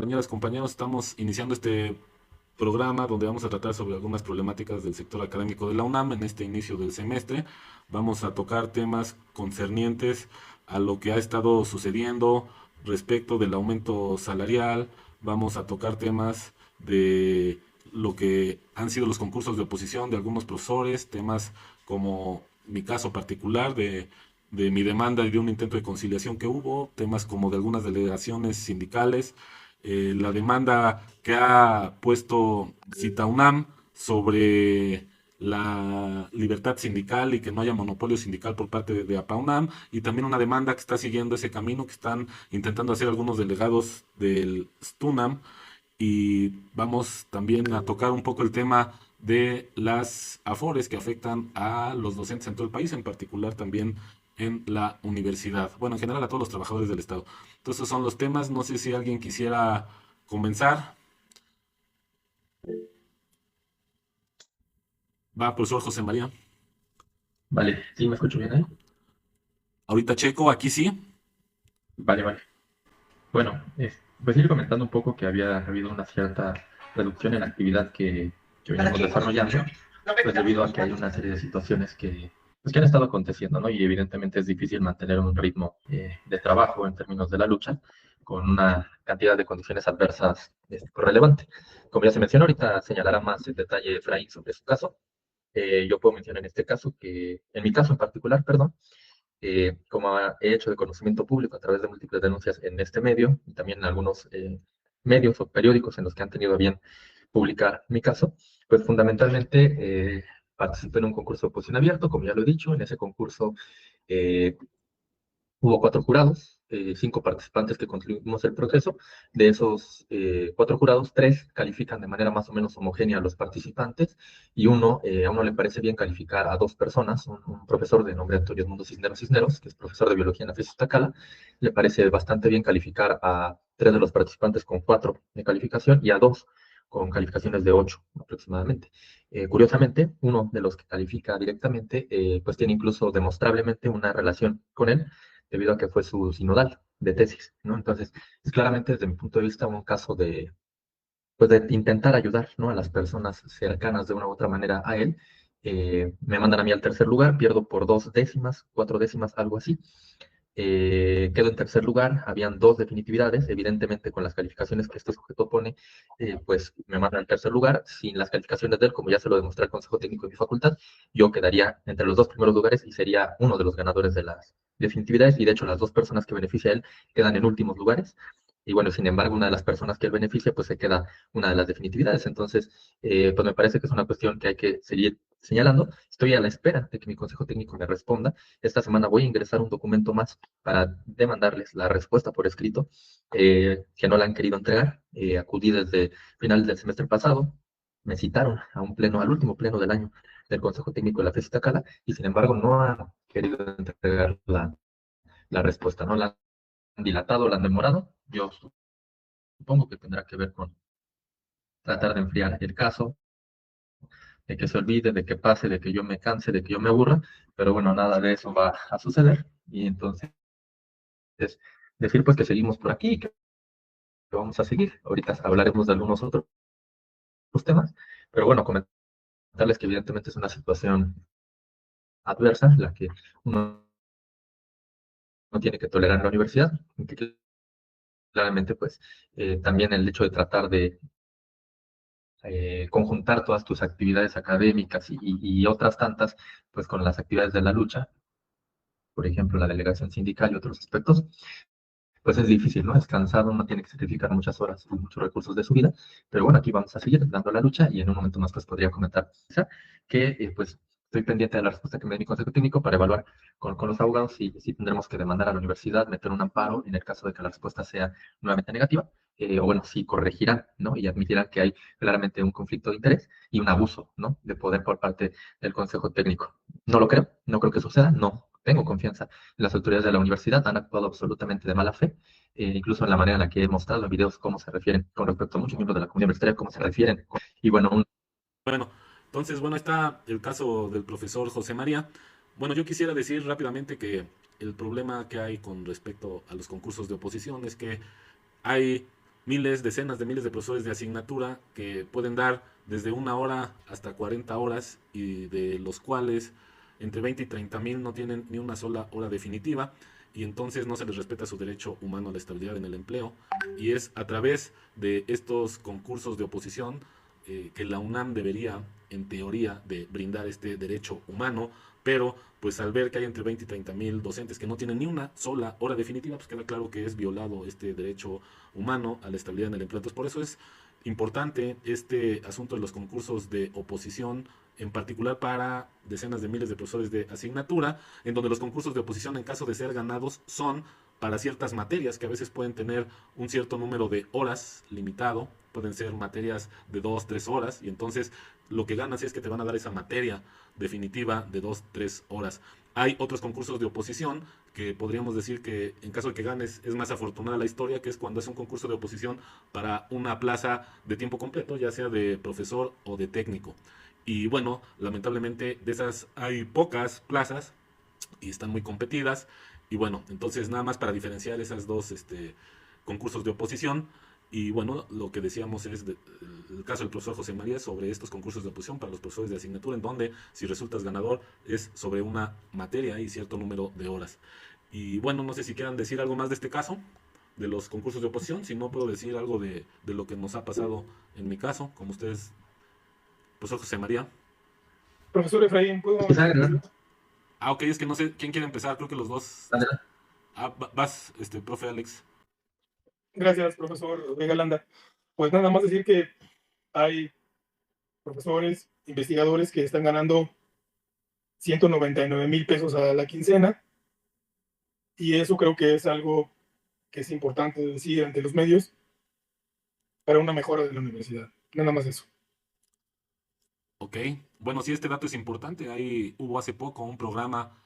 compañeras, compañeros, estamos iniciando este programa donde vamos a tratar sobre algunas problemáticas del sector académico de la UNAM en este inicio del semestre. Vamos a tocar temas concernientes a lo que ha estado sucediendo respecto del aumento salarial. Vamos a tocar temas de lo que han sido los concursos de oposición de algunos profesores, temas como mi caso particular de mi demanda y de un intento de conciliación que hubo, temas como de algunas delegaciones sindicales, la demanda que ha puesto CITAUNAM sobre la libertad sindical y que no haya monopolio sindical por parte de APAUNAM, y también una demanda que está siguiendo ese camino que están intentando hacer algunos delegados del STUNAM, y vamos también a tocar un poco el tema de las afores que afectan a los docentes en todo el país, en particular también en la universidad. Bueno, en general a todos los trabajadores del Estado. Entonces esos son los temas. No sé si alguien quisiera comenzar. Va, profesor José María. Vale, ¿sí me escucho bien ahí? Ahorita checo, aquí sí. Vale, vale. Bueno, pues ir comentando un poco que había habido una cierta reducción en la actividad que venimos desarrollando, pues debido a que hay una serie de situaciones que han estado aconteciendo, ¿no? Y evidentemente es difícil mantener un ritmo de trabajo en términos de la lucha con una cantidad de condiciones adversas relevante. Como ya se mencionó, ahorita señalará más en detalle Efraín sobre su caso. Yo puedo mencionar en este caso que, en mi caso en particular, perdón, como he hecho de conocimiento público a través de múltiples denuncias en este medio y también en algunos medios o periódicos en los que han tenido a bien publicar mi caso, pues fundamentalmente participé en un concurso de oposición abierto, como ya lo he dicho. En ese concurso eh, hubo cuatro jurados, cinco participantes que concluimos el proceso. De esos cuatro jurados, tres califican de manera más o menos homogénea a los participantes, y a uno le parece bien calificar a dos personas, un profesor de nombre Antonio Edmundo Cisneros Cisneros, que es profesor de biología en la FES Iztacala. Le parece bastante bien calificar a tres de los participantes con cuatro de calificación y a dos con calificaciones de 8 aproximadamente. Curiosamente, uno de los que califica directamente, pues tiene incluso demostrablemente una relación con él, debido a que fue su sinodal de tesis, ¿no? Entonces, es claramente desde mi punto de vista un caso pues de intentar ayudar, ¿no? A las personas cercanas de una u otra manera a él. Me mandan a mí al tercer lugar, pierdo por 2 décimas, 4 décimas, algo así. Quedo en tercer lugar, habían dos definitividades, evidentemente con las calificaciones que este sujeto pone, pues me mandan al tercer lugar. Sin las calificaciones de él, como ya se lo demostré al Consejo Técnico de mi facultad, yo quedaría entre los dos primeros lugares y sería uno de los ganadores de las definitividades, y de hecho las dos personas que beneficia a él quedan en últimos lugares. Y bueno, sin embargo, una de las personas que él beneficia, pues se queda una de las definitividades. Entonces, pues me parece que es una cuestión que hay que seguir señalando. Estoy a la espera de que mi consejo técnico me responda. Esta semana voy a ingresar un documento más para demandarles la respuesta por escrito, que no la han querido entregar. Acudí desde finales del semestre pasado, me citaron a un pleno, al último pleno del año del Consejo Técnico de la FES Iztacala, y sin embargo no han querido entregar la respuesta, no la han dilatado, la han demorado. Yo supongo que tendrá que ver con tratar de enfriar el caso, de que se olvide, de que pase, de que yo me canse, de que yo me aburra, pero bueno, nada de eso va a suceder. Y entonces decir pues que seguimos por aquí, que vamos a seguir. Ahorita hablaremos de algunos otros temas, pero bueno, comentarles que evidentemente es una situación adversa la que uno no tiene que tolerar en la universidad, que claramente pues también el hecho de tratar de conjuntar todas tus actividades académicas y otras tantas, pues con las actividades de la lucha, por ejemplo, la delegación sindical y otros aspectos, pues es difícil, ¿no? Es cansado, uno tiene que sacrificar muchas horas y muchos recursos de su vida, pero bueno, aquí vamos a seguir dando la lucha, y en un momento más pues podría comentar que pues estoy pendiente de la respuesta que me dé mi consejo técnico para evaluar con los abogados si tendremos que demandar a la universidad, meter un amparo en el caso de que la respuesta sea nuevamente negativa, o bueno, si corregirán, ¿no? Y admitirán que hay claramente un conflicto de interés y un abuso, ¿no? De poder por parte del consejo técnico. No lo creo, no creo que suceda, no tengo confianza. Las autoridades de la universidad han actuado absolutamente de mala fe, incluso en la manera en la que he mostrado en videos cómo se refieren con respecto a muchos miembros de la comunidad universitaria, cómo se refieren. Y bueno, Bueno, entonces, bueno, está el caso del profesor José María. Bueno, yo quisiera decir rápidamente que el problema que hay con respecto a los concursos de oposición es que hay miles, decenas de miles de profesores de asignatura que pueden dar desde 1 hora hasta 40 horas y de los cuales entre 20 y 30 mil no tienen ni una sola hora definitiva y entonces no se les respeta su derecho humano a la estabilidad en el empleo. Y es a través de estos concursos de oposición que la UNAM debería, en teoría, de brindar este derecho humano, pero pues al ver que hay entre 20 y 30 mil docentes que no tienen ni una sola hora definitiva, pues queda claro que es violado este derecho humano a la estabilidad en el empleo. Entonces por eso es importante este asunto de los concursos de oposición, en particular para decenas de miles de profesores de asignatura, en donde los concursos de oposición, en caso de ser ganados, son para ciertas materias que a veces pueden tener un cierto número de horas limitado, pueden ser materias de 2, 3 horas, y entonces lo que ganas es que te van a dar esa materia definitiva de 2, 3 horas. Hay otros concursos de oposición que podríamos decir que en caso de que ganes es más afortunada la historia, que es cuando es un concurso de oposición para una plaza de tiempo completo, ya sea de profesor o de técnico. Y bueno, lamentablemente de esas hay pocas plazas y están muy competidas. Y bueno, entonces nada más para diferenciar esas dos concursos de oposición. Y bueno, lo que decíamos es el caso del profesor José María sobre estos concursos de oposición para los profesores de asignatura, en donde si resultas ganador es sobre una materia y cierto número de horas. Y bueno, no sé si quieran decir algo más de este caso, de los concursos de oposición. Si no, puedo decir algo de lo que nos ha pasado en mi caso, como ustedes, profesor José María. Profesor Efraín, ¿puedo Quizá, interrumpirlo? Ah, ok, es que no sé quién quiere empezar, creo que los dos. adelante. Ah, vas, profe Alex. Gracias, profesor Vega Landa. Pues nada más decir que hay profesores, investigadores que están ganando 199,000 pesos a la quincena, y eso creo que es algo que es importante decir ante los medios para una mejora de la universidad. Nada más eso. Ok, bueno, sí, este dato es importante. Ahí hubo hace poco un programa,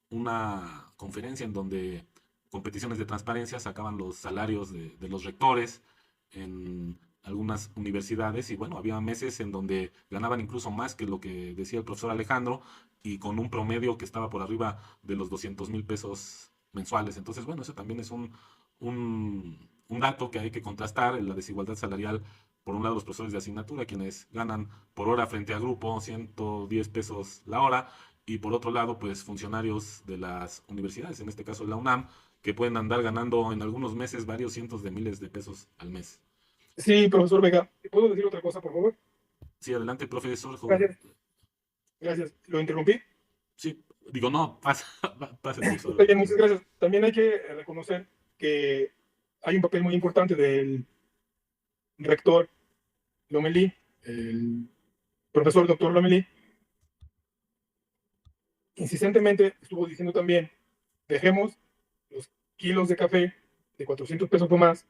una conferencia en donde competiciones de transparencia sacaban los salarios de los rectores en algunas universidades y bueno, había meses en donde ganaban incluso más que lo que decía el profesor Alejandro y con un promedio que estaba por arriba de los 200,000 pesos mensuales. Entonces, bueno, eso también es un dato que hay que contrastar, la desigualdad salarial. Por un lado, los profesores de asignatura, quienes ganan por hora frente a grupo 110 pesos la hora, y por otro lado, pues funcionarios de las universidades, en este caso la UNAM, que pueden andar ganando en algunos meses varios cientos de miles de pesos al mes. Sí, profesor Vega, ¿puedo decir otra cosa, por favor? Sí, adelante, profesor. Gracias. Gracias. ¿Lo interrumpí? Sí, digo, no, pasa, pasa, Está bien, profesor. muchas gracias. También hay que reconocer que hay un papel muy importante del rector Lomelí, el profesor doctor Lomelí, insistentemente estuvo diciendo también, dejemos los kilos de café de 400 pesos o más,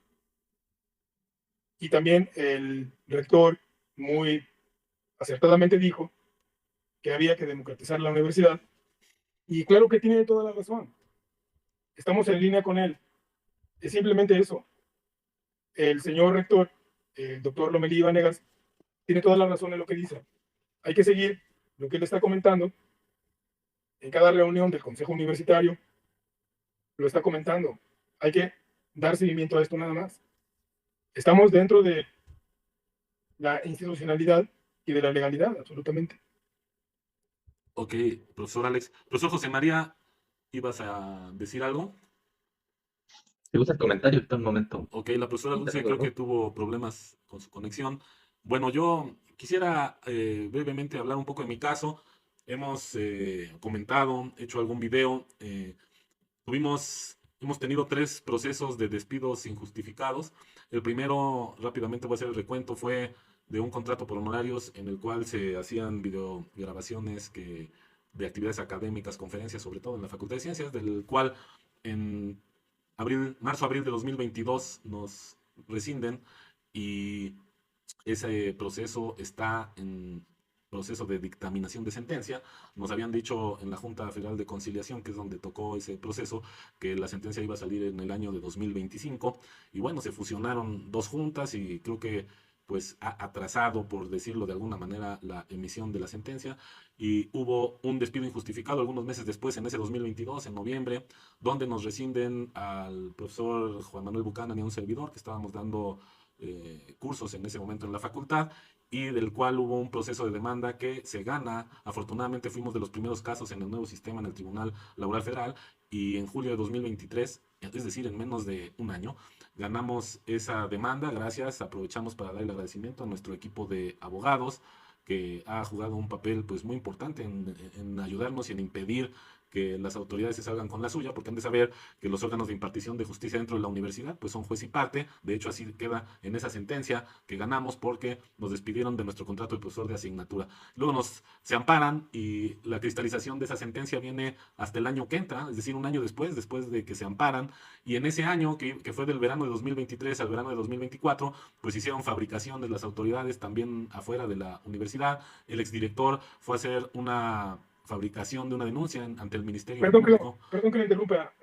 y también el rector muy acertadamente dijo que había que democratizar la universidad, y claro que tiene toda la razón, estamos en línea con él, es simplemente eso. El señor rector, el doctor Lomelí Vanegas, tiene toda la razón en lo que dice. Hay que seguir lo que él está comentando en cada reunión del Consejo Universitario, lo está comentando. Hay que dar seguimiento a esto nada más. Estamos dentro de la institucionalidad y de la legalidad, absolutamente. Ok, profesor Alex. Profesor José María, ¿ibas a decir algo? Si gusta el comentario, está un momento. Ok, la profesora Dulce Intervengo, creo que ¿no? tuvo problemas con su conexión. Bueno, yo quisiera brevemente hablar un poco de mi caso. Hemos comentado, hecho algún video. Hemos tenido 3 procesos de despidos injustificados. El primero, rápidamente voy a hacer el recuento, fue de un contrato por honorarios en el cual se hacían videograbaciones de actividades académicas, conferencias, sobre todo en la Facultad de Ciencias, del cual en marzo-abril de 2022 nos rescinden y ese proceso está en proceso de dictaminación de sentencia. Nos habían dicho en la Junta Federal de Conciliación, que es donde tocó ese proceso, que la sentencia iba a salir en el año de 2025. Y bueno, se fusionaron 2 juntas y creo que pues ha atrasado, por decirlo de alguna manera, la emisión de la sentencia. Y hubo un despido injustificado algunos meses después, en ese 2022, en noviembre, donde nos rescinden al profesor Juan Manuel Buchanan y a un servidor que estábamos dando cursos en ese momento en la facultad, y del cual hubo un proceso de demanda que se gana. Afortunadamente fuimos de los primeros casos en el nuevo sistema en el Tribunal Laboral Federal, y en julio de 2023, es decir, en menos de un año, ganamos esa demanda. Gracias, aprovechamos para dar el agradecimiento a nuestro equipo de abogados, que ha jugado un papel pues muy importante en ayudarnos y en impedir que las autoridades se salgan con la suya, porque han de saber que los órganos de impartición de justicia dentro de la universidad pues son juez y parte. De hecho, así queda en esa sentencia que ganamos, porque nos despidieron de nuestro contrato de profesor de asignatura. Luego se amparan, y la cristalización de esa sentencia viene hasta el año que entra, es decir, un año después de que se amparan, y en ese año, que fue del verano de 2023 al verano de 2024, pues hicieron fabricación de las autoridades también afuera de la universidad. El exdirector fue a hacer una fabricación de una denuncia ante el Ministerio Público. Perdón que lo interrumpa,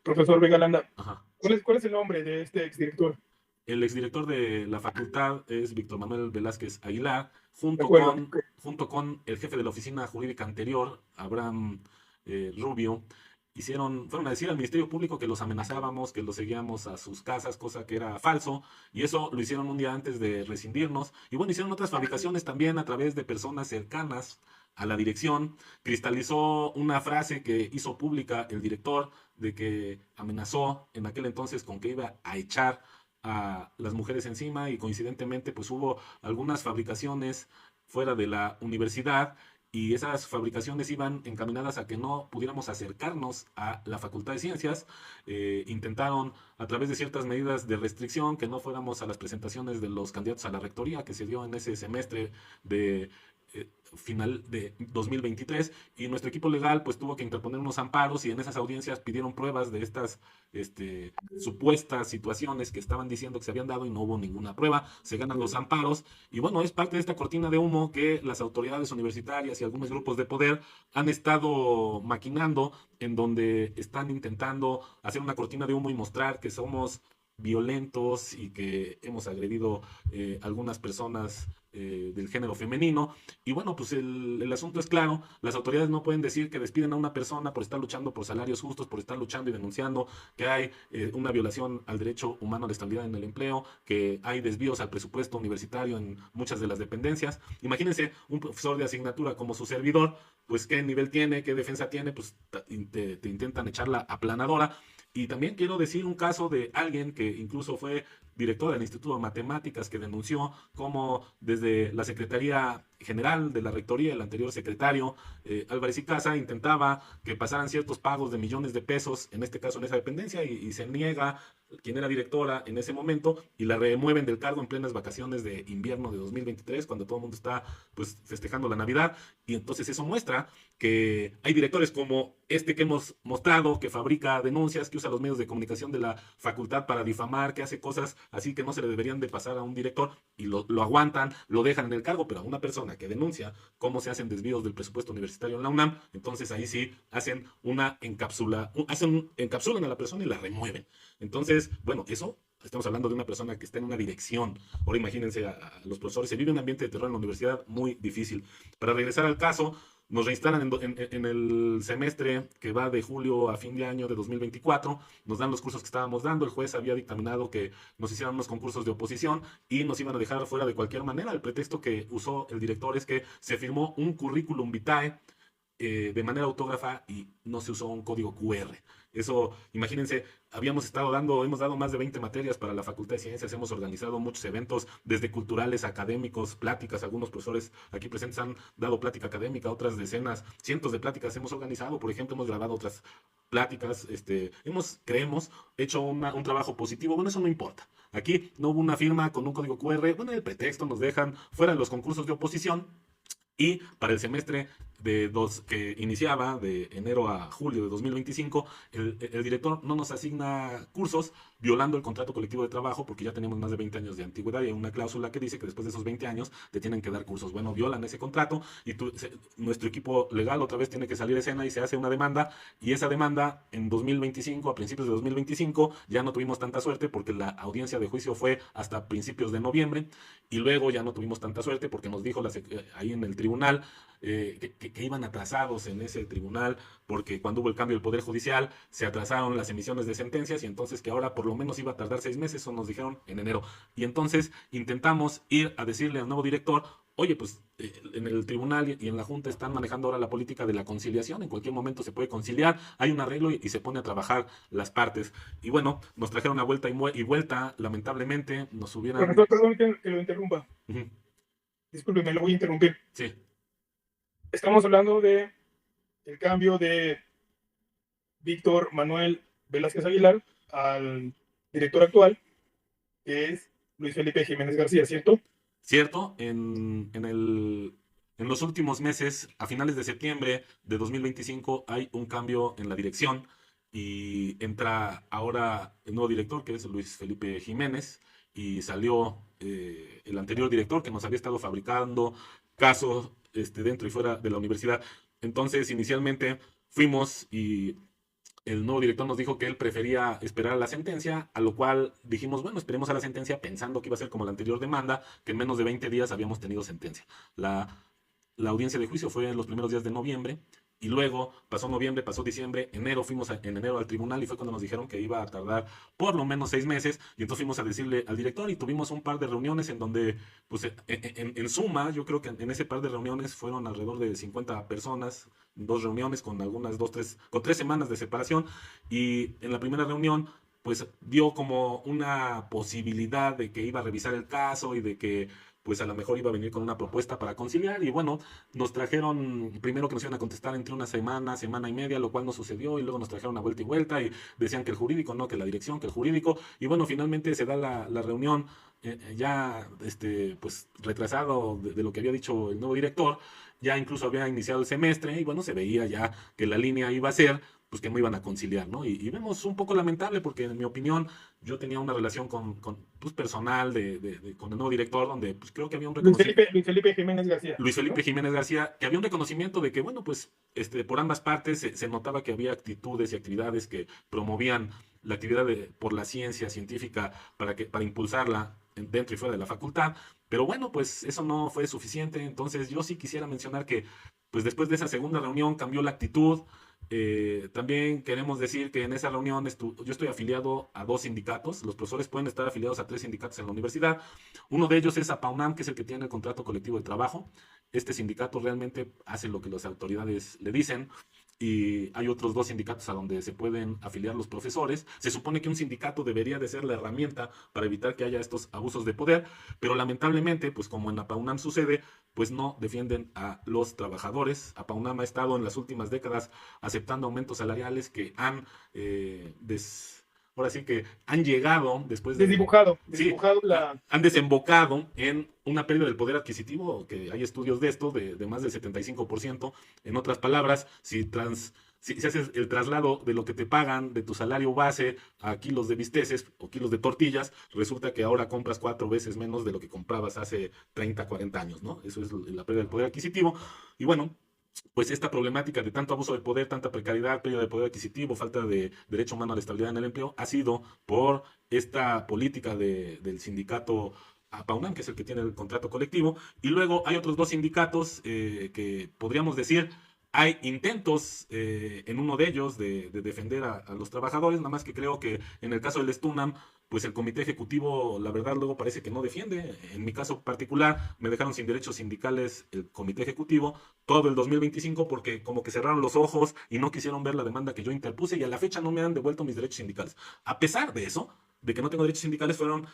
profesor Vega Landa. Ajá. ¿Cuál es el nombre de este exdirector? El exdirector de la facultad es Víctor Manuel Velázquez Aguilar, junto con el jefe de la oficina jurídica anterior, Abraham Rubio. Fueron a decir al Ministerio Público que los amenazábamos, que los seguíamos a sus casas, cosa que era falso, y eso lo hicieron un día antes de rescindirnos. Y bueno, hicieron otras fabricaciones también a través de personas cercanas a la dirección. Cristalizó una frase que hizo pública el director, de que amenazó en aquel entonces con que iba a echar a las mujeres encima, y coincidentemente pues hubo algunas fabricaciones fuera de la universidad, y esas fabricaciones iban encaminadas a que no pudiéramos acercarnos a la Facultad de Ciencias. Intentaron, a través de ciertas medidas de restricción, que no fuéramos a las presentaciones de los candidatos a la rectoría, que se dio en ese semestre de final de 2023, y nuestro equipo legal pues tuvo que interponer unos amparos, y en esas audiencias pidieron pruebas de estas supuestas situaciones que estaban diciendo que se habían dado, y no hubo ninguna prueba. Se ganan los amparos, y bueno, es parte de esta cortina de humo que las autoridades universitarias y algunos grupos de poder han estado maquinando, en donde están intentando hacer una cortina de humo y mostrar que somos violentos y que hemos agredido algunas personas del género femenino. Y bueno, pues el asunto es claro. Las autoridades no pueden decir que despiden a una persona por estar luchando por salarios justos, por estar luchando y denunciando que hay una violación al derecho humano a la estabilidad en el empleo, que hay desvíos al presupuesto universitario en muchas de las dependencias. Imagínense un profesor de asignatura como su servidor, pues qué nivel tiene, qué defensa tiene, pues te intentan echar la aplanadora. Y también quiero decir un caso de alguien que incluso fue director del Instituto de Matemáticas, que denunció cómo desde la Secretaría General de la Rectoría, el anterior secretario Álvarez y Casa, intentaba que pasaran ciertos pagos de millones de pesos, en este caso en esa dependencia, y se niega quien era directora en ese momento, y la remueven del cargo en plenas vacaciones de invierno de 2023, cuando todo el mundo está pues festejando la Navidad. Y entonces eso muestra que hay directores como este que hemos mostrado, que fabrica denuncias, que usa los medios de comunicación de la facultad para difamar, que hace cosas así que no se le deberían de pasar a un director, y lo aguantan, lo dejan en el cargo. Pero a una persona que denuncia cómo se hacen desvíos del presupuesto universitario en la UNAM, entonces ahí sí encapsulan a la persona y la remueven. Entonces, bueno, eso, estamos hablando de una persona que está en una dirección. Ahora imagínense a los profesores. Se vive un ambiente de terror en la universidad muy difícil. Para regresar al caso, nos reinstalan en el semestre que va de julio a fin de año de 2024, nos dan los cursos que estábamos dando. El juez había dictaminado que nos hicieran unos concursos de oposición y nos iban a dejar fuera de cualquier manera. El pretexto que usó el director es que se firmó un currículum vitae de manera autógrafa y no se usó un código QR. Eso, imagínense, hemos dado más de 20 materias para la Facultad de Ciencias, hemos organizado muchos eventos, desde culturales, académicos, pláticas. Algunos profesores aquí presentes han dado plática académica, otras decenas, cientos de pláticas hemos organizado. Por ejemplo, hemos grabado otras pláticas, creemos, hecho un trabajo positivo. Bueno, eso no importa. Aquí no hubo una firma con un código QR. Bueno, el pretexto nos dejan fuera de los concursos de oposición. Y para el semestre que iniciaba de enero a julio de 2025, el director no nos asigna cursos, violando el contrato colectivo de trabajo, porque ya tenemos más de 20 años de antigüedad y hay una cláusula que dice que después de esos 20 años te tienen que dar cursos. Bueno, violan ese contrato y nuestro equipo legal otra vez tiene que salir a escena y se hace una demanda, y esa demanda en 2025, a principios de 2025, ya no tuvimos tanta suerte porque la audiencia de juicio fue hasta principios de noviembre, y luego ya no tuvimos tanta suerte porque nos dijo ahí en el tribunal que iban atrasados en ese tribunal, porque cuando hubo el cambio del Poder Judicial se atrasaron las emisiones de sentencias y entonces que ahora por lo menos iba a tardar 6 meses, o nos dijeron en enero. Y entonces intentamos ir a decirle al nuevo director, oye, pues en el tribunal y en la Junta están manejando ahora la política de la conciliación, en cualquier momento se puede conciliar, hay un arreglo y se pone a trabajar las partes. Y bueno, nos trajeron a vuelta y vuelta, lamentablemente nos hubieran... Profesor, perdón que lo interrumpa. Ujú. Disculpe, me lo voy a interrumpir. Sí, Estamos hablando de el cambio de Víctor Manuel Velázquez Aguilar al director actual, que es Luis Felipe Jiménez García, ¿cierto? cierto, en los últimos meses, a finales de septiembre de 2025, hay un cambio en la dirección y entra ahora el nuevo director, que es Luis Felipe Jiménez, y salió el anterior director que nos había estado fabricando casos dentro y fuera de la universidad. Entonces, inicialmente fuimos y el nuevo director nos dijo que él prefería esperar a la sentencia, a lo cual dijimos, bueno, esperemos a la sentencia pensando que iba a ser como la anterior demanda, que en menos de 20 días habíamos tenido sentencia. La audiencia de juicio fue en los primeros días de noviembre y luego pasó noviembre, pasó diciembre, enero, fuimos en enero al tribunal y fue cuando nos dijeron que iba a tardar por lo menos 6 meses y entonces fuimos a decirle al director y tuvimos un par de reuniones en donde, pues en suma, yo creo que en ese par de reuniones fueron alrededor de 50 personas, 2 reuniones con algunas 3 semanas de separación y en la primera reunión pues dio como una posibilidad de que iba a revisar el caso y de que pues a lo mejor iba a venir con una propuesta para conciliar y bueno, nos trajeron primero que nos iban a contestar entre una semana, semana y media, lo cual no sucedió y luego nos trajeron a vuelta y vuelta y decían que el jurídico, no, que la dirección, que el jurídico y bueno, finalmente se da la reunión ya pues retrasado de lo que había dicho el nuevo director, ya incluso había iniciado el semestre y bueno, se veía ya que la línea iba a ser pues que no iban a conciliar, ¿no? Y vemos un poco lamentable porque en mi opinión yo tenía una relación pues, personal con el nuevo director donde pues creo que había un reconocimiento. Luis Felipe Jiménez García. Luis Felipe ¿no? Jiménez García, que había un reconocimiento de que, bueno, pues por ambas partes se notaba que había actitudes y actividades que promovían la actividad por la ciencia científica para impulsarla dentro y fuera de la facultad. Pero bueno, pues eso no fue suficiente. Entonces yo sí quisiera mencionar que, pues después de esa segunda reunión cambió la actitud. También queremos decir que en esa reunión yo estoy afiliado a 2 sindicatos. Los profesores pueden estar afiliados a 3 sindicatos en la universidad. Uno de ellos es APAUNAM, que es el que tiene el contrato colectivo de trabajo. Este sindicato realmente hace lo que las autoridades le dicen. Y hay otros 2 sindicatos a donde se pueden afiliar los profesores. Se supone que un sindicato debería de ser la herramienta para evitar que haya estos abusos de poder, pero lamentablemente, pues como en APAUNAM sucede, pues no defienden a los trabajadores. APAUNAM ha estado en las últimas décadas aceptando aumentos salariales que ahora sí que han llegado después de... Desdibujado Sí, han desembocado en una pérdida del poder adquisitivo, que hay estudios de esto, de más del 75%. En otras palabras, si haces el traslado de lo que te pagan de tu salario base a kilos de bisteces o kilos de tortillas, resulta que ahora compras 4 veces menos de lo que comprabas hace 30, 40 años, ¿no? Eso es la pérdida del poder adquisitivo. Y bueno, pues esta problemática de tanto abuso de poder, tanta precariedad, pérdida de poder adquisitivo, falta de derecho humano a la estabilidad en el empleo, ha sido por esta política del sindicato APAUNAM, que es el que tiene el contrato colectivo, y luego hay otros 2 sindicatos que podríamos decir, hay intentos en uno de ellos de defender a los trabajadores, nada más que creo que en el caso del STUNAM, pues el comité ejecutivo, la verdad, luego parece que no defiende. En mi caso particular, me dejaron sin derechos sindicales el comité ejecutivo todo el 2025 porque como que cerraron los ojos y no quisieron ver la demanda que yo interpuse y a la fecha no me han devuelto mis derechos sindicales. A pesar de eso, de que no tengo derechos sindicales, fueron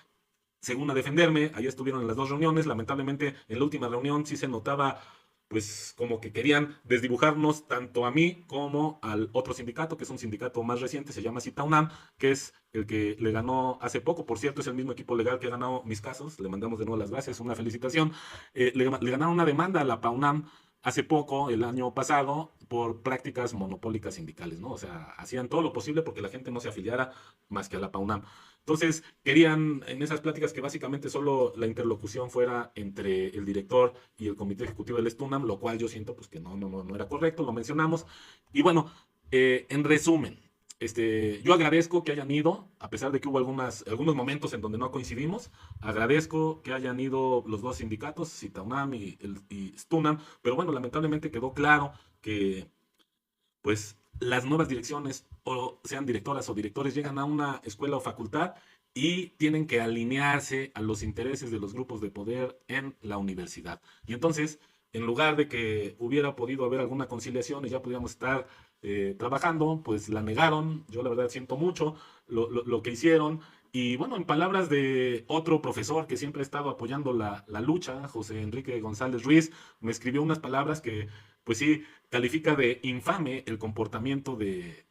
según a defenderme. Allá estuvieron en las 2 reuniones. Lamentablemente, en la última reunión sí se notaba pues como que querían desdibujarnos tanto a mí como al otro sindicato, que es un sindicato más reciente, se llama CITAUNAM, que es el que le ganó hace poco. Por cierto, es el mismo equipo legal que ha ganado mis casos. Le mandamos de nuevo las gracias, una felicitación. Le ganaron una demanda a la PAUNAM hace poco, el año pasado, por prácticas monopólicas sindicales, ¿no? O sea, hacían todo lo posible porque la gente no se afiliara más que a la PAUNAM. Entonces, querían en esas pláticas que básicamente solo la interlocución fuera entre el director y el comité ejecutivo del STUNAM, lo cual yo siento pues que no era correcto, lo mencionamos. Y bueno, en resumen, yo agradezco que hayan ido, a pesar de que hubo algunos momentos en donde no coincidimos. Agradezco que hayan ido los dos sindicatos, Citaunam y Stunam, pero bueno, lamentablemente quedó claro que pues las nuevas direcciones, o sean directoras o directores, llegan a una escuela o facultad y tienen que alinearse a los intereses de los grupos de poder en la universidad. Y entonces, en lugar de que hubiera podido haber alguna conciliación y ya pudiéramos estar trabajando, pues la negaron. Yo la verdad siento mucho lo que hicieron. Y bueno, en palabras de otro profesor que siempre ha estado apoyando la lucha, José Enrique González Ruiz, me escribió unas palabras que, pues sí, califica de infame el comportamiento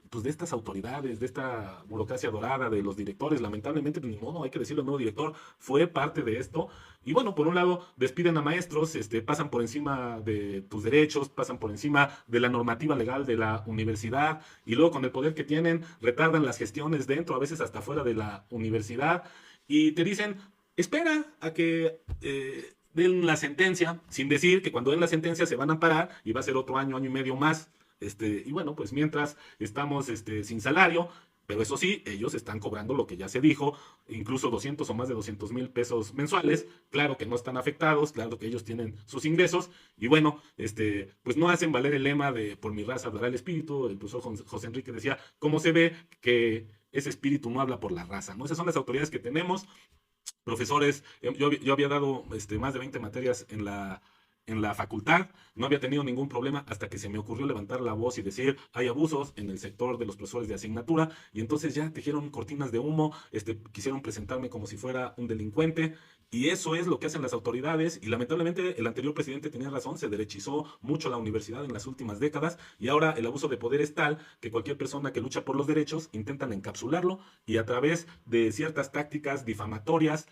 pues de estas autoridades, de esta burocracia dorada, de los directores. Lamentablemente, pues, ni modo, hay que decirlo, el nuevo director fue parte de esto. Y bueno, por un lado, despiden a maestros, pasan por encima de tus derechos, pasan por encima de la normativa legal de la universidad, y luego con el poder que tienen, retardan las gestiones dentro, a veces hasta fuera de la universidad, y te dicen, espera a que den la sentencia, sin decir que cuando den la sentencia se van a parar y va a ser otro año, año y medio más. Y bueno, pues mientras estamos sin salario, pero eso sí, ellos están cobrando lo que ya se dijo, incluso 200 o más de 200,000 pesos mensuales. Claro que no están afectados, claro que ellos tienen sus ingresos, y bueno, pues no hacen valer el lema de por mi raza hablará el espíritu. El profesor José Enrique decía, ¿cómo se ve que ese espíritu no habla por la raza? ¿No? Esas son las autoridades que tenemos. Profesores, yo había dado más de 20 materias en la facultad, no había tenido ningún problema hasta que se me ocurrió levantar la voz y decir, hay abusos en el sector de los profesores de asignatura, y entonces ya tejieron cortinas de humo, quisieron presentarme como si fuera un delincuente, y eso es lo que hacen las autoridades. Y lamentablemente el anterior presidente tenía razón, se derechizó mucho la universidad en las últimas décadas, y ahora el abuso de poder es tal que cualquier persona que lucha por los derechos intentan encapsularlo, y a través de ciertas tácticas difamatorias,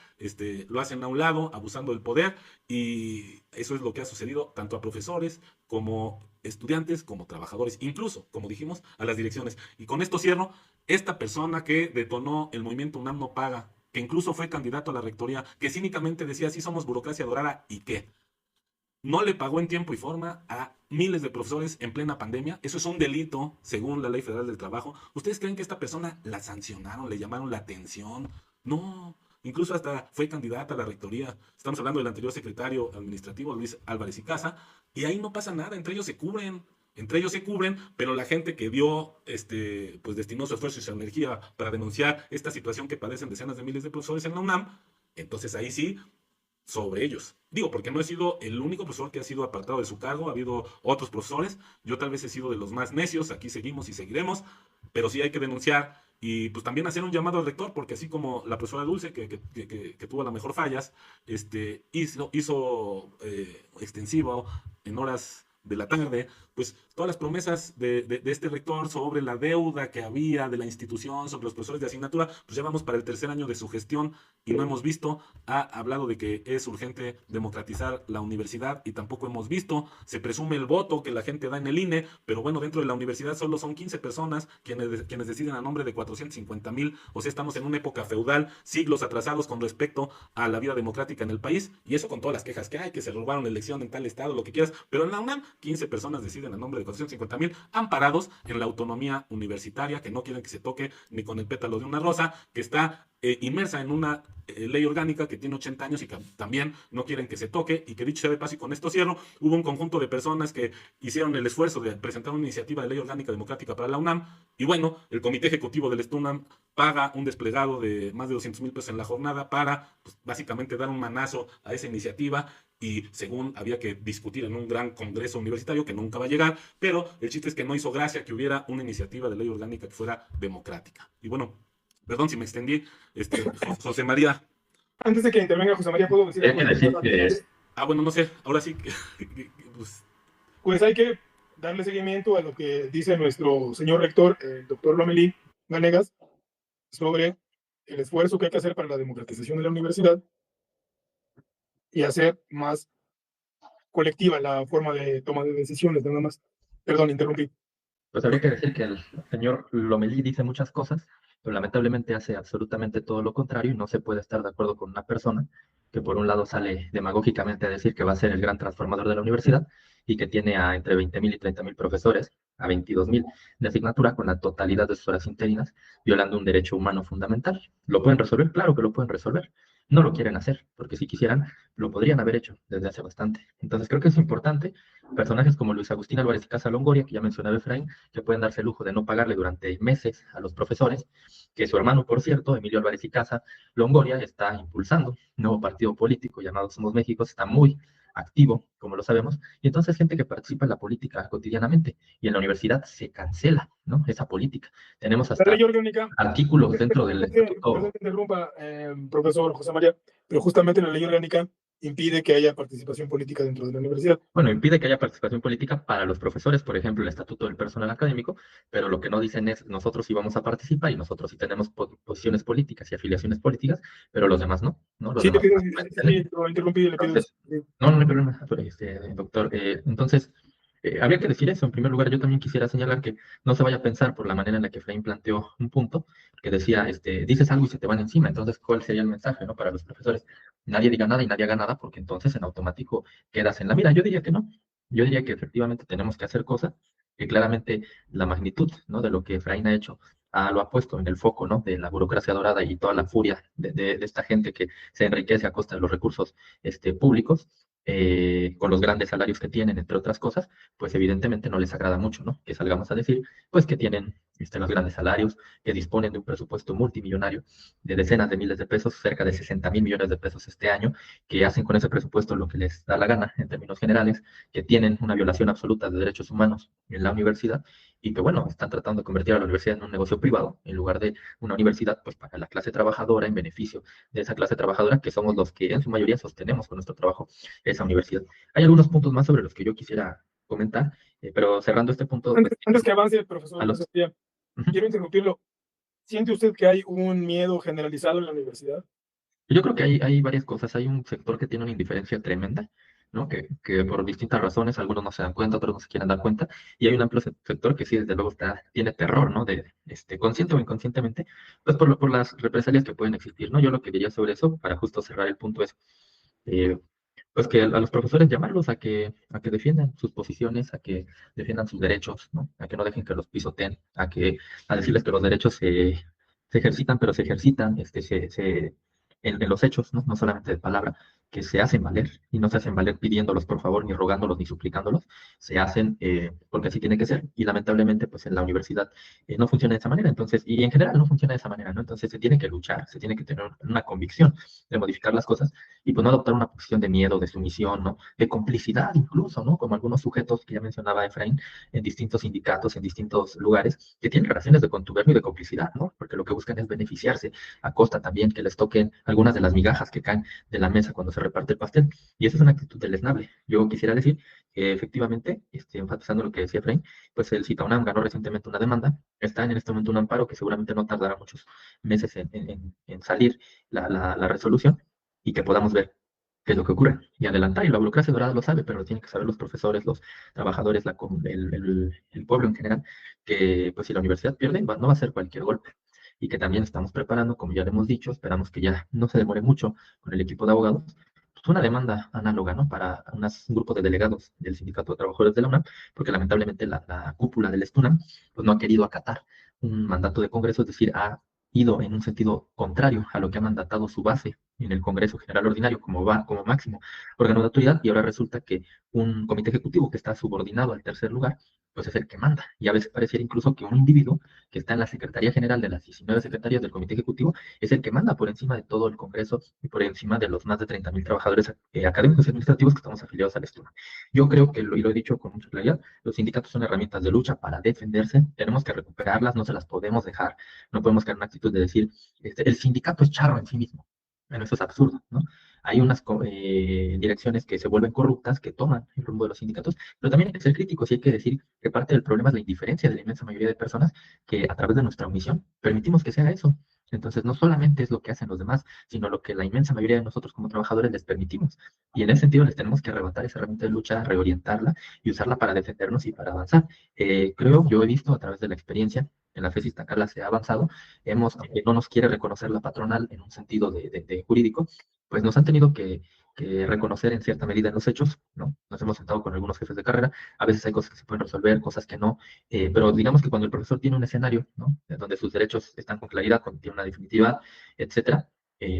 lo hacen a un lado, abusando del poder. Y eso es lo que ha sucedido tanto a profesores como estudiantes, como trabajadores, incluso, como dijimos, a las direcciones. Y con esto cierro, esta persona que detonó el movimiento UNAM no paga, que incluso fue candidato a la rectoría, que cínicamente decía, sí somos burocracia dorada, ¿y qué? No le pagó en tiempo y forma a miles de profesores en plena pandemia. Eso es un delito según la Ley Federal del Trabajo. ¿Ustedes creen que esta persona la sancionaron, le llamaron la atención? No, incluso hasta fue candidata a la rectoría. Estamos hablando del anterior secretario administrativo, Luis Álvarez y Casa, y ahí no pasa nada, entre ellos se cubren. Entre ellos se cubren, pero la gente que dio, pues destinó su esfuerzo y su energía para denunciar esta situación que padecen decenas de miles de profesores en la UNAM, entonces ahí sí, sobre ellos. Digo, porque no he sido el único profesor que ha sido apartado de su cargo, ha habido otros profesores, yo tal vez he sido de los más necios, aquí seguimos y seguiremos, pero sí hay que denunciar y pues también hacer un llamado al rector, porque así como la profesora Dulce, que tuvo a lo mejor fallas, hizo extensivo en horas de la tarde, pues todas las promesas de este rector sobre la deuda que había de la institución, sobre los profesores de asignatura, pues ya vamos para el tercer año de su gestión y no hemos visto. Ha hablado de que es urgente democratizar la universidad y tampoco hemos visto. Se presume el voto que la gente da en el INE, pero bueno, dentro de la universidad solo son 15 personas quienes deciden a nombre de 450,000. O sea, estamos en una época feudal, siglos atrasados con respecto a la vida democrática en el país, y eso con todas las quejas que hay, que se robaron la elección en tal estado, lo que quieras, pero en la UNAM 15 personas deciden a nombre de 450,000, amparados en la autonomía universitaria, que no quieren que se toque ni con el pétalo de una rosa, que está inmersa en una ley orgánica que tiene 80 años y que también no quieren que se toque. Y que dicho sea de paso, y con esto cierro, hubo un conjunto de personas que hicieron el esfuerzo de presentar una iniciativa de ley orgánica democrática para la UNAM, y bueno, el comité ejecutivo del STUNAM paga un desplegado de más de 200,000 pesos en la jornada para, pues, básicamente dar un manazo a esa iniciativa, y según había que discutir en un gran congreso universitario que nunca va a llegar, pero el chiste es que no hizo gracia que hubiera una iniciativa de ley orgánica que fuera democrática. Y bueno, perdón si me extendí, José María. Antes de que intervenga José María, ¿puedo decir algo? Bueno, no sé, ahora sí pues hay que darle seguimiento a lo que dice nuestro señor rector, el doctor Lomelí Vanegas, sobre el esfuerzo que hay que hacer para la democratización de la universidad y hacer más colectiva la forma de toma de decisiones, nada más. Perdón, interrumpí. Pues habría que decir que el señor Lomelí dice muchas cosas, pero lamentablemente hace absolutamente todo lo contrario y no se puede estar de acuerdo con una persona que por un lado sale demagógicamente a decir que va a ser el gran transformador de la universidad y que tiene a entre 20.000 y 30.000 profesores, a 22.000 de asignatura con la totalidad de sus horas interinas, violando un derecho humano fundamental. ¿Lo pueden resolver? Claro que lo pueden resolver. No lo quieren hacer, porque si quisieran, lo podrían haber hecho desde hace bastante. Entonces creo que es importante personajes como Luis Agustín Álvarez y Casa Longoria, que ya mencionaba Efraín, que pueden darse el lujo de no pagarle durante meses a los profesores, que su hermano, por cierto, Emilio Álvarez y Casa Longoria, está impulsando un nuevo partido político llamado Somos México, está muy activo, como lo sabemos, y entonces gente que participa en la política cotidianamente, y en la universidad se cancela, ¿no? Esa política. Tenemos La hasta ley orgánica, artículos dentro del perdón estatuto. que interrumpa, profesor José María, pero justamente la ley orgánica impide que haya participación política dentro de la universidad. Bueno, impide que haya participación política para los profesores, por ejemplo, el estatuto del personal académico, pero lo que no dicen es nosotros sí vamos a participar y nosotros sí tenemos posiciones políticas y afiliaciones políticas, pero los demás no, ¿no? Los Sí, le demás pido, no sí, pueden sí, tener. sí, lo interrumpí, le pido. Entonces, no, no hay problema, doctor. Entonces, habría que decir eso. En primer lugar, yo también quisiera señalar que no se vaya a pensar por la manera en la que Efraín planteó un punto, que decía, dices algo y se te van encima. Entonces, ¿cuál sería el mensaje, no, para los profesores? Nadie diga nada y nadie haga nada, porque entonces en automático quedas en la mira. Yo diría que no. Yo diría que efectivamente tenemos que hacer cosas, que claramente la magnitud, ¿no?, de lo que Efraín ha hecho lo ha puesto en el foco, ¿no?, de la burocracia dorada y toda la furia de esta gente que se enriquece a costa de los recursos públicos, con los grandes salarios que tienen, entre otras cosas, pues evidentemente no les agrada mucho, ¿no? Que salgamos a decir, pues que tienen los grandes salarios, que disponen de un presupuesto multimillonario de decenas de miles de pesos, cerca de 60.000 millones de pesos este año, que hacen con ese presupuesto lo que les da la gana en términos generales, que tienen una violación absoluta de derechos humanos en la universidad y que, bueno, están tratando de convertir a la universidad en un negocio privado en lugar de una universidad, pues para la clase trabajadora, en beneficio de esa clase trabajadora, que somos los que en su mayoría sostenemos con nuestro trabajo esa universidad. Hay algunos puntos más sobre los que yo quisiera comentar, pero cerrando este punto, pues, Antes que avance el profesor a José los... María, Ujú. quiero interrumpirlo. ¿Siente usted que hay un miedo generalizado en la universidad? Yo creo que hay varias cosas. Hay un sector que tiene una indiferencia tremenda, ¿no? Que por distintas razones, algunos no se dan cuenta, otros no se quieren dar cuenta, y hay un amplio sector que sí, desde luego, tiene terror, ¿no? Consciente o inconscientemente, pues por las represalias que pueden existir, ¿no? Yo lo que diría sobre eso, para justo cerrar el punto, es eh, pues que a los profesores llamarlos a que defiendan sus posiciones, a que defiendan sus derechos, ¿no? A que no dejen que los pisoteen, a decirles que los derechos se ejercitan, pero se ejercitan en los hechos, ¿no? No solamente de palabra, que se hacen valer y no se hacen valer pidiéndolos por favor, ni rogándolos, ni suplicándolos, se hacen porque así tiene que ser. Y lamentablemente, pues en la universidad no funciona de esa manera, entonces, y en general no funciona de esa manera, ¿no? Entonces se tiene que luchar, se tiene que tener una convicción de modificar las cosas y pues no adoptar una posición de miedo, de sumisión, ¿no? De complicidad incluso, ¿no? Como algunos sujetos que ya mencionaba Efraín en distintos sindicatos, en distintos lugares, que tienen relaciones de contubernio y de complicidad, ¿no? Porque lo que buscan es beneficiarse a costa también que les toquen algunas de las migajas que caen de la mesa cuando se reparte el pastel. Y esa es una actitud deleznable. Yo quisiera decir que efectivamente, enfatizando lo que decía Efraín, pues el CITAUNAM ganó recientemente una demanda, está en este momento un amparo que seguramente no tardará muchos meses en salir la resolución, y que podamos ver qué es lo que ocurre y adelantar. Y la burocracia dorada lo sabe, pero lo tienen que saber los profesores, los trabajadores, el pueblo en general, que pues si la universidad pierde, no va a ser cualquier golpe. Y que también estamos preparando, como ya le hemos dicho, esperamos que ya no se demore mucho con el equipo de abogados, pues una demanda análoga, ¿no? Para un grupo de delegados del Sindicato de Trabajadores de la UNAM, porque lamentablemente la cúpula del STUNAM pues no ha querido acatar un mandato de Congreso, es decir, ha ido en un sentido contrario a lo que ha mandatado su base en el Congreso General Ordinario como máximo órgano de autoridad, y ahora resulta que un comité ejecutivo que está subordinado al tercer lugar, pues es el que manda. Y a veces pareciera incluso que un individuo que está en la Secretaría General de las 19 secretarías del Comité Ejecutivo es el que manda por encima de todo el Congreso y por encima de los más de 30.000 trabajadores académicos y administrativos que estamos afiliados al estudio. Yo creo que, y lo he dicho con mucha claridad, los sindicatos son herramientas de lucha para defenderse, tenemos que recuperarlas, no se las podemos dejar, no podemos caer en una actitud de decir, el sindicato es charro en sí mismo. Bueno, eso es absurdo, ¿no? Hay unas direcciones que se vuelven corruptas, que toman el rumbo de los sindicatos, pero también hay que ser críticos y hay que decir que parte del problema es la indiferencia de la inmensa mayoría de personas que a través de nuestra omisión permitimos que sea eso. Entonces, no solamente es lo que hacen los demás, sino lo que la inmensa mayoría de nosotros como trabajadores les permitimos. Y en ese sentido les tenemos que arrebatar esa herramienta de lucha, reorientarla y usarla para defendernos y para avanzar. Yo he visto a través de la experiencia, en la FES Iztacala se ha avanzado, aunque no nos quiere reconocer la patronal en un sentido de jurídico, pues nos han tenido que reconocer en cierta medida en los hechos, ¿no? Nos hemos sentado con algunos jefes de carrera, a veces hay cosas que se pueden resolver, cosas que no, pero digamos que cuando el profesor tiene un escenario, ¿no? Donde sus derechos están con claridad, cuando tiene una definitividad, etcétera,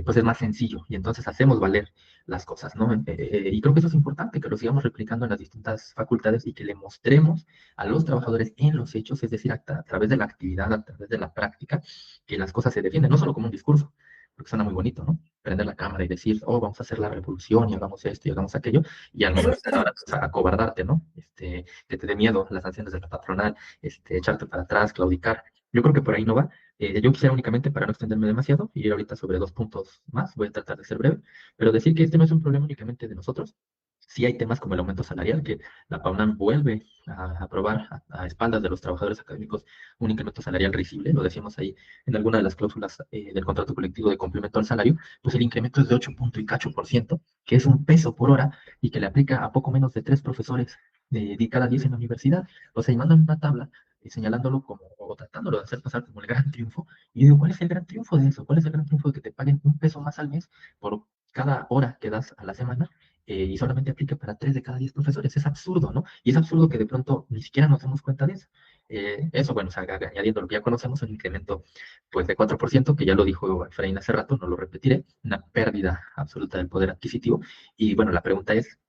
pues es más sencillo y entonces hacemos valer las cosas, ¿no? Y creo que eso es importante, que lo sigamos replicando en las distintas facultades y que le mostremos a los trabajadores en los hechos, es decir, a través de la actividad, a través de la práctica, que las cosas se defienden, no solo como un discurso, porque suena muy bonito, ¿no? Prender la cámara y decir, oh, vamos a hacer la revolución y hagamos esto y hagamos aquello, y al momento de ahora pues, a acobardarte, ¿no? Que te dé miedo las sanciones de la patronal, echarte para atrás, claudicar. Yo creo que por ahí no va. Yo quisiera únicamente, para no extenderme demasiado, y ir ahorita sobre 2 puntos más, voy a tratar de ser breve, pero decir que este no es un problema únicamente de nosotros. Sí hay temas como el aumento salarial, que la PAUNAM vuelve a aprobar a espaldas de los trabajadores académicos un incremento salarial risible, lo decíamos ahí en alguna de las cláusulas del contrato colectivo de complemento al salario, pues el incremento es de 8 punto y cacho por ciento, que es un peso por hora y que le aplica a poco menos de 3 profesores de cada 10 en la universidad. O sea, y mandan una tabla señalándolo como, o tratándolo de hacer pasar como el gran triunfo. Y yo digo, ¿cuál es el gran triunfo de eso? ¿Cuál es el gran triunfo de que te paguen un peso más al mes por cada hora que das a la semana? Y solamente aplica para 3 de cada 10 profesores. Es absurdo, ¿no? Y es absurdo que de pronto ni siquiera nos demos cuenta de eso. Eso, bueno, o sea, añadiendo lo que ya conocemos, un incremento pues de 4%, que ya lo dijo Efraín hace rato, no lo repetiré, una pérdida absoluta del poder adquisitivo. Y bueno, la pregunta es,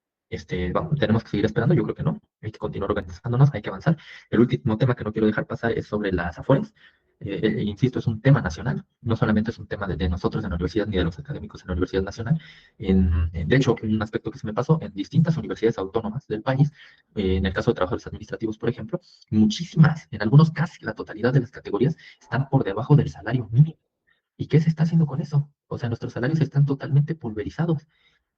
vamos, ¿tenemos que seguir esperando? Yo creo que no, hay que continuar organizándonos, hay que avanzar. El último tema que no quiero dejar pasar es sobre las AFORES. Insisto, es un tema nacional, no solamente es un tema de nosotros en la universidad ni de los académicos en la Universidad Nacional. De hecho, un aspecto que se me pasó, en distintas universidades autónomas del país, en el caso de trabajadores administrativos, por ejemplo, muchísimas, en algunos casi la totalidad de las categorías están por debajo del salario mínimo. ¿Y qué se está haciendo con eso? O sea, nuestros salarios están totalmente pulverizados.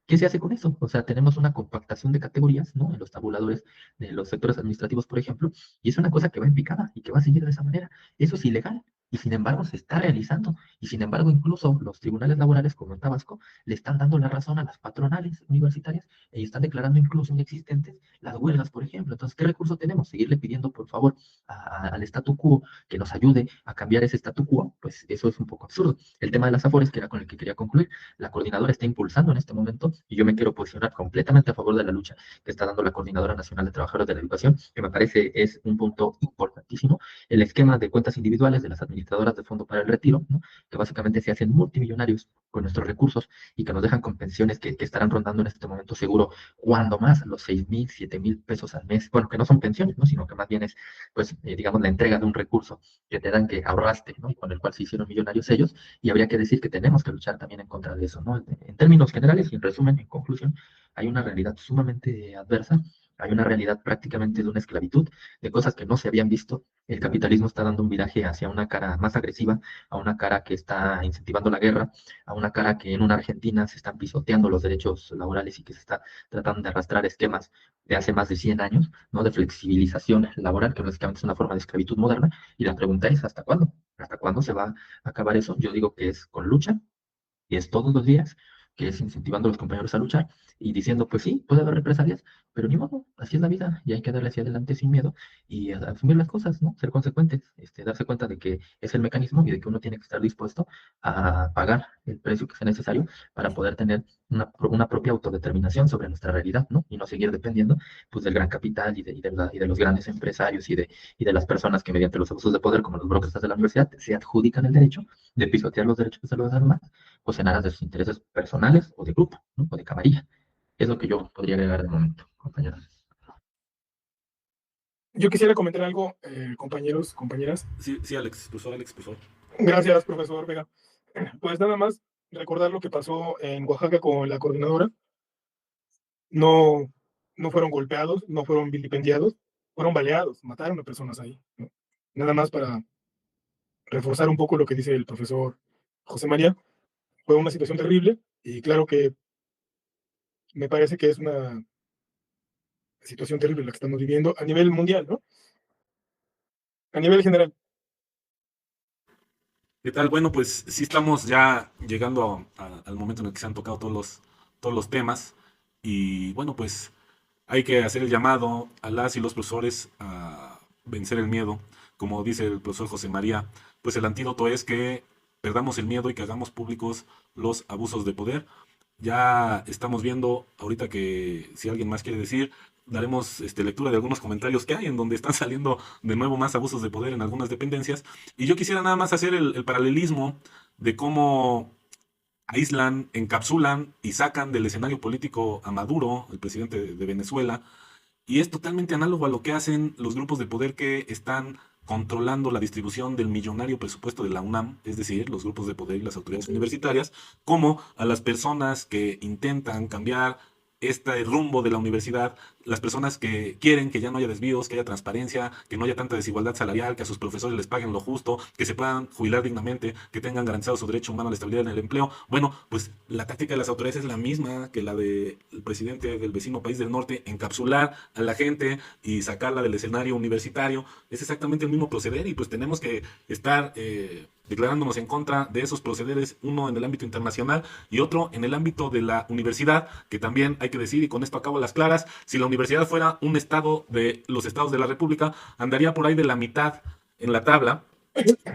¿Qué se hace con eso? O sea, tenemos una compactación de categorías, ¿no? En los tabuladores de los sectores administrativos, por ejemplo, y es una cosa que va en picada y que va a seguir de esa manera. Eso es ilegal y sin embargo se está realizando. Y sin embargo, incluso los tribunales laborales, como en Tabasco, le están dando la razón a las patronales universitarias y están declarando incluso inexistentes las huelgas, por ejemplo. Entonces, ¿qué recurso tenemos? Seguirle pidiendo, por favor, al statu quo que nos ayude a cambiar ese statu quo, pues eso es un poco absurdo. El tema de las AFORES, que era con el que quería concluir, la coordinadora está impulsando en este momento y yo me quiero posicionar completamente a favor de la lucha que está dando la Coordinadora Nacional de Trabajadores de la Educación, que me parece es un punto importantísimo, el esquema de cuentas individuales de las administradoras de fondo para el retiro, ¿no? Que básicamente se hacen multimillonarios con nuestros recursos y que nos dejan con pensiones que estarán rondando en este momento seguro, cuando más, los 6,000, 7,000 pesos al mes, bueno, que no son pensiones, ¿no? Sino que más bien es, pues, digamos, la entrega de un recurso que te dan que ahorraste, ¿no? Con el cual se hicieron millonarios ellos, y habría que decir que tenemos que luchar también en contra de eso, ¿no? En términos generales y en resumen, en conclusión, hay una realidad sumamente adversa, hay una realidad prácticamente de una esclavitud, de cosas que no se habían visto. El capitalismo está dando un viraje hacia una cara más agresiva, a una cara que está incentivando la guerra, a una cara que en una Argentina se están pisoteando los derechos laborales y que se está tratando de arrastrar esquemas de hace más de 100 años, ¿no? De flexibilización laboral, que básicamente es una forma de esclavitud moderna. Y la pregunta es, ¿hasta cuándo? ¿Hasta cuándo se va a acabar eso? Yo digo que es con lucha, y es todos los días, que es incentivando a los compañeros a luchar y diciendo, pues sí, puede haber represalias, pero ni modo, así es la vida y hay que darle hacia adelante sin miedo y asumir las cosas, ¿no? Ser consecuentes, darse cuenta de que es el mecanismo y de que uno tiene que estar dispuesto a pagar el precio que sea necesario para poder tener una propia autodeterminación sobre nuestra realidad, ¿no? Y no seguir dependiendo, pues, del gran capital y de los grandes empresarios y de las personas que mediante los abusos de poder, como los brokers de la universidad, se adjudican el derecho de pisotear los derechos de los demás pues en aras de sus intereses personales o de grupo, ¿no? O de camarilla. Es lo que yo podría agregar de momento, compañeros. Yo quisiera comentar algo, compañeros, compañeras. Sí, sí, Alex, por favor. Gracias, profesor Vega. Pues nada más recordar lo que pasó en Oaxaca con la coordinadora. No, no fueron golpeados, no fueron vilipendiados, fueron baleados, mataron a personas ahí, ¿no? Nada más para reforzar un poco lo que dice el profesor José María. Fue una situación terrible y claro que me parece que es una situación terrible la que estamos viviendo a nivel mundial, ¿no? A nivel general. ¿Qué tal? Bueno, pues sí estamos ya llegando al momento en el que se han tocado todos los temas y bueno, pues hay que hacer el llamado a las y los profesores a vencer el miedo. Como dice el profesor José María, pues el antídoto es que perdamos el miedo y que hagamos públicos los abusos de poder. ya estamos viendo ahorita que si alguien más quiere decir, daremos lectura de algunos comentarios que hay en donde están saliendo de nuevo más abusos de poder en algunas dependencias. Y yo quisiera nada más hacer el paralelismo de cómo aíslan, encapsulan y sacan del escenario político a Maduro, el presidente de Venezuela, y es totalmente análogo a lo que hacen los grupos de poder que están controlando la distribución del millonario presupuesto de la UNAM, es decir, los grupos de poder y las autoridades universitarias, como a las personas que intentan cambiar este rumbo de la universidad, las personas que quieren que ya no haya desvíos, que haya transparencia, que no haya tanta desigualdad salarial, que a sus profesores les paguen lo justo, que se puedan jubilar dignamente, que tengan garantizado su derecho humano a la estabilidad en el empleo. Bueno, pues la táctica de las autoridades es la misma que la del presidente del vecino país del norte, encapsular a la gente y sacarla del escenario universitario. Es exactamente el mismo proceder y pues tenemos que estar declarándonos en contra de esos procederes, uno en el ámbito internacional y otro en el ámbito de la universidad, que también hay que decir, y con esto acabo las claras, si la universidad fuera un estado de los estados de la República, andaría por ahí de la mitad en la tabla,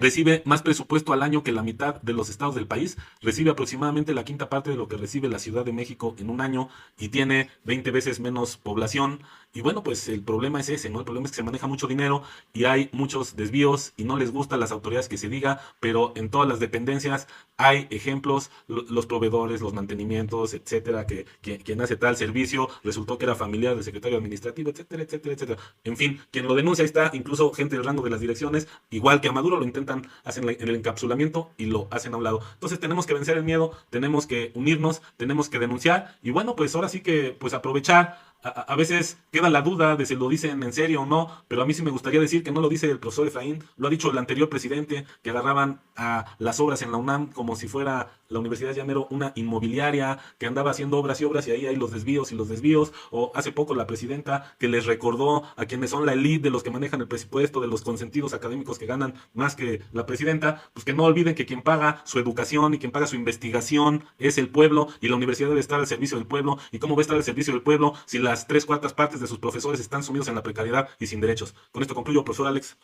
recibe más presupuesto al año que la mitad de los estados del país, recibe aproximadamente la quinta parte de lo que recibe la Ciudad de México en un año y tiene 20 veces menos población. Y bueno, pues el problema es ese, ¿no? El problema es que se maneja mucho dinero y hay muchos desvíos y no les gusta a las autoridades que se diga, pero en todas las dependencias hay ejemplos, los proveedores, los mantenimientos, etcétera, que quien hace tal servicio resultó que era familiar del secretario administrativo, etcétera, etcétera, etcétera. En fin, quien lo denuncia está incluso gente del rango de las direcciones, igual que a Maduro lo intentan, hacen en el encapsulamiento y lo hacen a un lado. Entonces tenemos que vencer el miedo, tenemos que unirnos, tenemos que denunciar y bueno, pues ahora sí que pues aprovechar. A veces queda la duda de si lo dicen en serio o no, pero a mí sí me gustaría decir que no lo dice el profesor Efraín, lo ha dicho el anterior presidente, que agarraban a las obras en la UNAM como si fuera la Universidad de Llanero una inmobiliaria, que andaba haciendo obras y obras y ahí hay los desvíos y los desvíos, o hace poco la presidenta que les recordó a quienes son la elite de los que manejan el presupuesto, de los consentidos académicos que ganan más que la presidenta, pues que no olviden que quien paga su educación y quien paga su investigación es el pueblo y la universidad debe estar al servicio del pueblo. ¿Y cómo va a estar al servicio del pueblo si las tres cuartas partes de sus profesores están sumidos en la precariedad y sin derechos? Con esto concluyo, profesor Alex.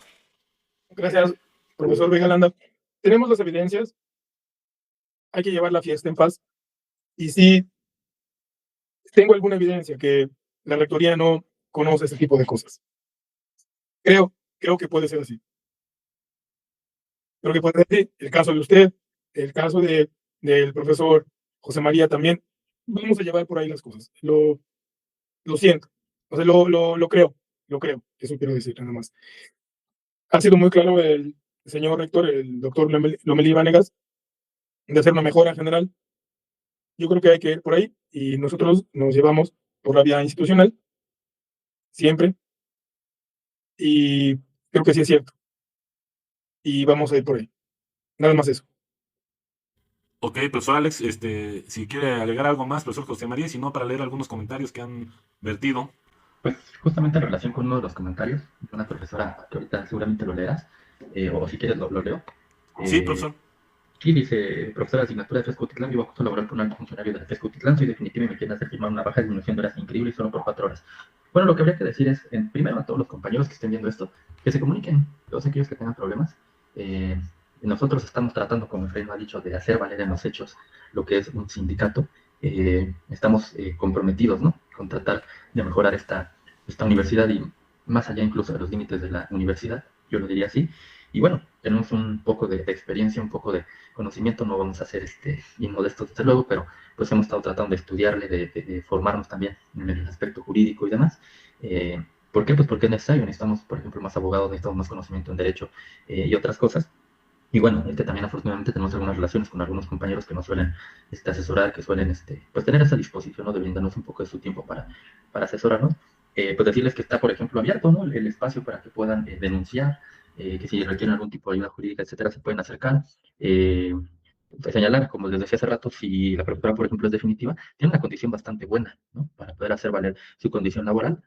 Gracias, profesor Vega Landa. Tenemos las evidencias, hay que llevar la fiesta en paz. Y si tengo alguna evidencia que la rectoría no conoce ese tipo de cosas, creo que puede ser así. Creo que puede ser así. El caso de usted, el caso del profesor José María también. Vamos a llevar por ahí las cosas. Lo siento. O sea, lo creo. Eso quiero decir nada más. Ha sido muy claro el señor rector, el doctor Lomelí Vanegas, de hacer una mejora general. Yo creo que hay que ir por ahí y nosotros nos llevamos por la vía institucional, siempre, y creo que sí es cierto. Y vamos a ir por ahí. Nada más eso. Ok, profesor Alex, si quiere agregar algo más, profesor José María, y si no, para leer algunos comentarios que han vertido. Pues justamente en relación con uno de los comentarios, de una profesora que ahorita seguramente lo leerás, o si quieres lo leo. Sí, profesor. Aquí dice, profesora de asignatura de FES Titlán, vivo a costo laboral por un alto funcionario de la FES Titlán, soy definitivo y me quieren hacer firmar una baja disminución de horas increíble y solo por 4 horas. Bueno, lo que habría que decir es, primero a todos los compañeros que estén viendo esto, que se comuniquen, todos aquellos que tengan problemas. Nosotros estamos tratando, como Efraín lo ha dicho, de hacer valer en los hechos lo que es un sindicato. Estamos comprometidos, ¿no?, con tratar de mejorar esta universidad y más allá incluso de los límites de la universidad, yo lo diría así. Y bueno, tenemos un poco de experiencia, un poco de conocimiento, no vamos a ser inmodestos desde luego, pero pues hemos estado tratando de estudiarle, de formarnos también en el aspecto jurídico y demás. ¿Por qué? Pues porque es necesario, necesitamos, por ejemplo, más abogados, necesitamos más conocimiento en derecho y otras cosas. Y bueno, también afortunadamente tenemos algunas relaciones con algunos compañeros que nos suelen asesorar, que suelen pues tener esa disposición, ¿no?, de brindarnos un poco de su tiempo para asesorarnos. Pues decirles que está, por ejemplo, abierto, ¿no?, el espacio para que puedan denunciar, que si requieren algún tipo de ayuda jurídica, etcétera, se pueden acercar. Señalar, como les decía hace rato, si la profesora, por ejemplo, es definitiva, tiene una condición bastante buena, ¿no?, para poder hacer valer su condición laboral.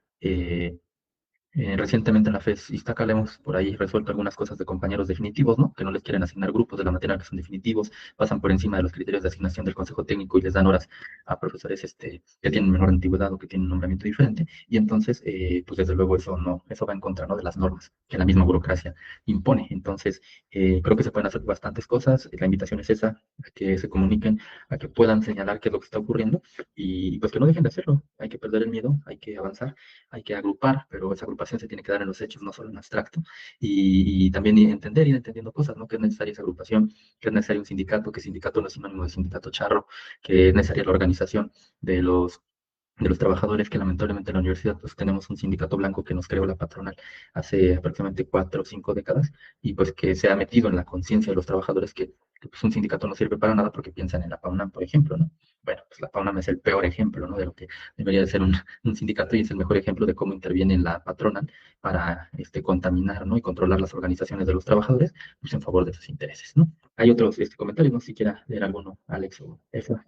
Recientemente en la FES Iztacala hemos por ahí resuelto algunas cosas de compañeros definitivos, ¿no? Que no les quieren asignar grupos de la materia que son definitivos, pasan por encima de los criterios de asignación del Consejo Técnico y les dan horas a profesores que tienen menor antigüedad o que tienen un nombramiento diferente. Y entonces, pues desde luego eso no, eso va en contra, ¿no? De las normas que la misma burocracia impone. Entonces, creo que se pueden hacer bastantes cosas. La invitación es esa, a que se comuniquen, a que puedan señalar qué es lo que está ocurriendo y pues que no dejen de hacerlo. Hay que perder el miedo, hay que avanzar, hay que agrupar, pero esa agrupación se tiene que dar en los hechos, no solo en abstracto, y también entender, ir entendiendo cosas, ¿no? Que es necesaria esa agrupación, que es necesario un sindicato, que sindicato no es sinónimo de sindicato charro, que es necesaria la organización de los trabajadores, que lamentablemente en la universidad pues tenemos un sindicato blanco que nos creó la patronal hace aproximadamente 4 o 5 décadas, y pues que se ha metido en la conciencia de los trabajadores que, pues un sindicato no sirve para nada porque piensan en la PAUNAM, por ejemplo, ¿no? Bueno, pues la PAUNAM es el peor ejemplo, ¿no? De lo que debería de ser un sindicato, y es el mejor ejemplo de cómo interviene la patronal para contaminar, ¿no? Y controlar las organizaciones de los trabajadores, pues en favor de sus intereses, ¿no? Hay otros comentarios, no sé si quiera leer alguno, Alex o Efra.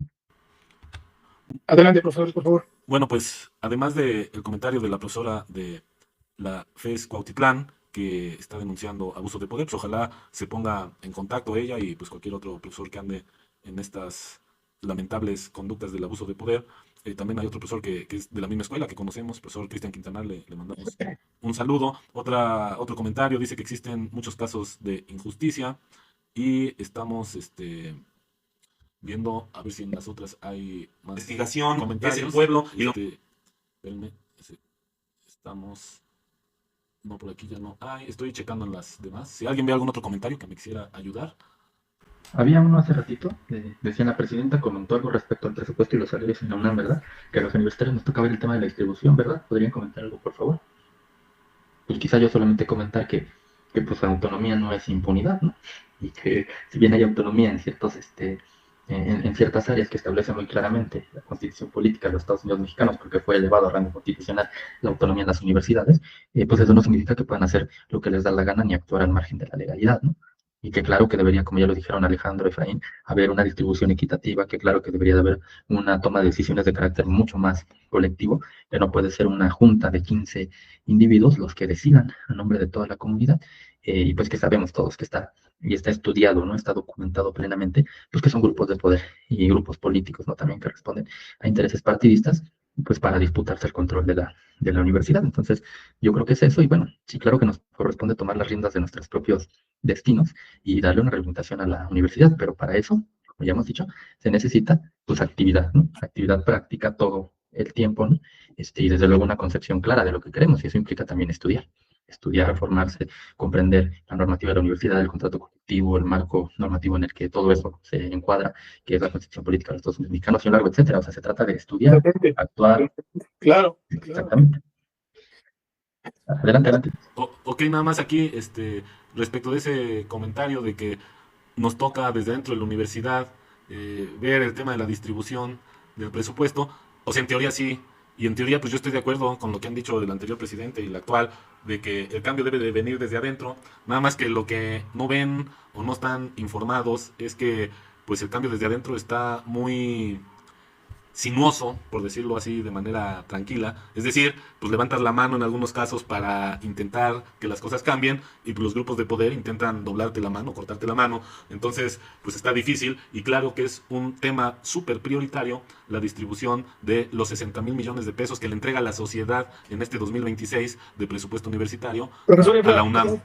Adelante, profesor, por favor. Bueno, pues además del comentario de la profesora de la FES Cuautitlán, que está denunciando abuso de poder, pues ojalá se ponga en contacto ella y pues cualquier otro profesor que ande en estas lamentables conductas del abuso de poder. También hay otro profesor que es de la misma escuela que conocemos, profesor Cristian Quintanar, le mandamos un saludo. Otro comentario dice que existen muchos casos de injusticia y estamos viendo a ver si en las otras hay más Investigación, comentarios. es el pueblo y lo... Espérenme, estamos... No, por aquí ya no hay. Estoy checando en las demás. Si alguien ve algún otro comentario que me quisiera ayudar. Había uno hace ratito, decía la presidenta, comentó algo respecto al presupuesto y los salarios en la UNAM, ¿verdad? Que a los universitarios nos toca ver el tema de la distribución, ¿verdad? ¿Podrían comentar algo, por favor? Pues quizá yo solamente comentar que pues la autonomía no es impunidad, ¿no? Y que si bien hay autonomía en en ciertas áreas que establece muy claramente la Constitución Política de los Estados Unidos Mexicanos, porque fue elevado a rango constitucional la autonomía en las universidades, pues eso no significa que puedan hacer lo que les da la gana ni actuar al margen de la legalidad, ¿no? Y que claro que debería, como ya lo dijeron Alejandro, Efraín, haber una distribución equitativa, que claro que debería de haber una toma de decisiones de carácter mucho más colectivo, que no puede ser una junta de 15 individuos los que decidan a nombre de toda la comunidad, y pues que sabemos todos que está estudiado, ¿no? Está documentado plenamente, pues que son grupos de poder y grupos políticos, ¿no? También que responden a intereses partidistas, pues para disputarse el control de la universidad. Entonces, yo creo que es eso, y bueno, sí, claro que nos corresponde tomar las riendas de nuestros propios destinos y darle una representación a la universidad, pero para eso, como ya hemos dicho, se necesita pues actividad, ¿no? Actividad práctica todo el tiempo, ¿no? Y desde luego una concepción clara de lo que queremos, y eso implica también estudiar, formarse, comprender la normativa de la universidad, el contrato colectivo, el marco normativo en el que todo eso se encuadra, que es la Constitución Política de los Estados Unidos Mexicanos y un largo, etcétera. O sea, se trata de estudiar, actuar. Claro. Exactamente. Adelante, adelante. Ok, nada más aquí, respecto de ese comentario de que nos toca desde dentro de la universidad ver el tema de la distribución del presupuesto. O sea, en teoría sí, y en teoría pues yo estoy de acuerdo con lo que han dicho el anterior presidente y el actual, de que el cambio debe de venir desde adentro. Nada más que lo que no ven o no están informados es que pues el cambio desde adentro está muy sinuoso, por decirlo así de manera tranquila. Es decir, pues levantas la mano en algunos casos para intentar que las cosas cambien y pues los grupos de poder intentan doblarte la mano, cortarte la mano. Entonces, pues está difícil y claro que es un tema súper prioritario la distribución de los 60,000 millones de pesos que le entrega la sociedad en este 2026 de presupuesto universitario Profesor, a la UNAM. perdón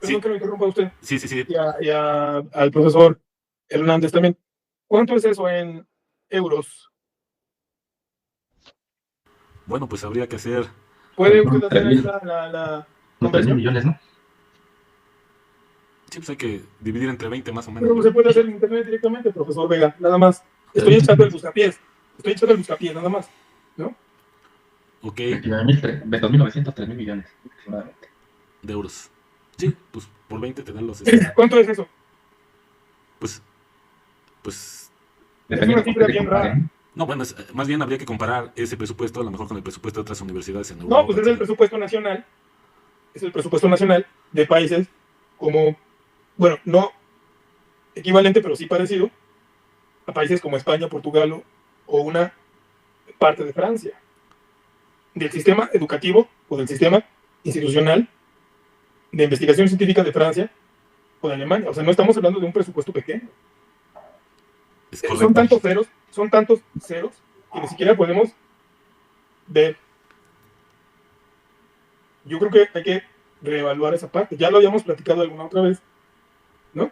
Sí, que lo interrumpa a usted sí, sí, sí. y al profesor Hernández también. ¿Cuánto es eso en euros? Bueno, pues habría que hacer... ¿Puede usted hacer ahí 3,000 la unos 3,000 conversión? millones, ¿no? Sí, pues hay que dividir entre 20 más o menos. Pero se puede hacer en internet directamente, profesor Vega, nada más. Estoy echando el buscapiés, nada más, ¿no? Ok, De 2.900, 3,000 millones aproximadamente. de euros. Sí, pues por 20 te dan los... ¿Cuánto es eso? Pues Dependiendo Es una cifra de bien cómo rara. paguen. no, bueno, más bien habría que comparar ese presupuesto a lo mejor con el presupuesto de otras universidades en Europa. No, pues es el presupuesto nacional. Es el presupuesto nacional de países como, bueno, no equivalente, pero sí parecido a países como España, Portugal o una parte de Francia. Del sistema educativo o del sistema institucional de investigación científica de Francia o de Alemania. O sea, no estamos hablando de un presupuesto pequeño. Son tantos ceros que ni siquiera podemos ver. Yo creo que hay que reevaluar esa parte. Ya lo habíamos platicado alguna otra vez, ¿no?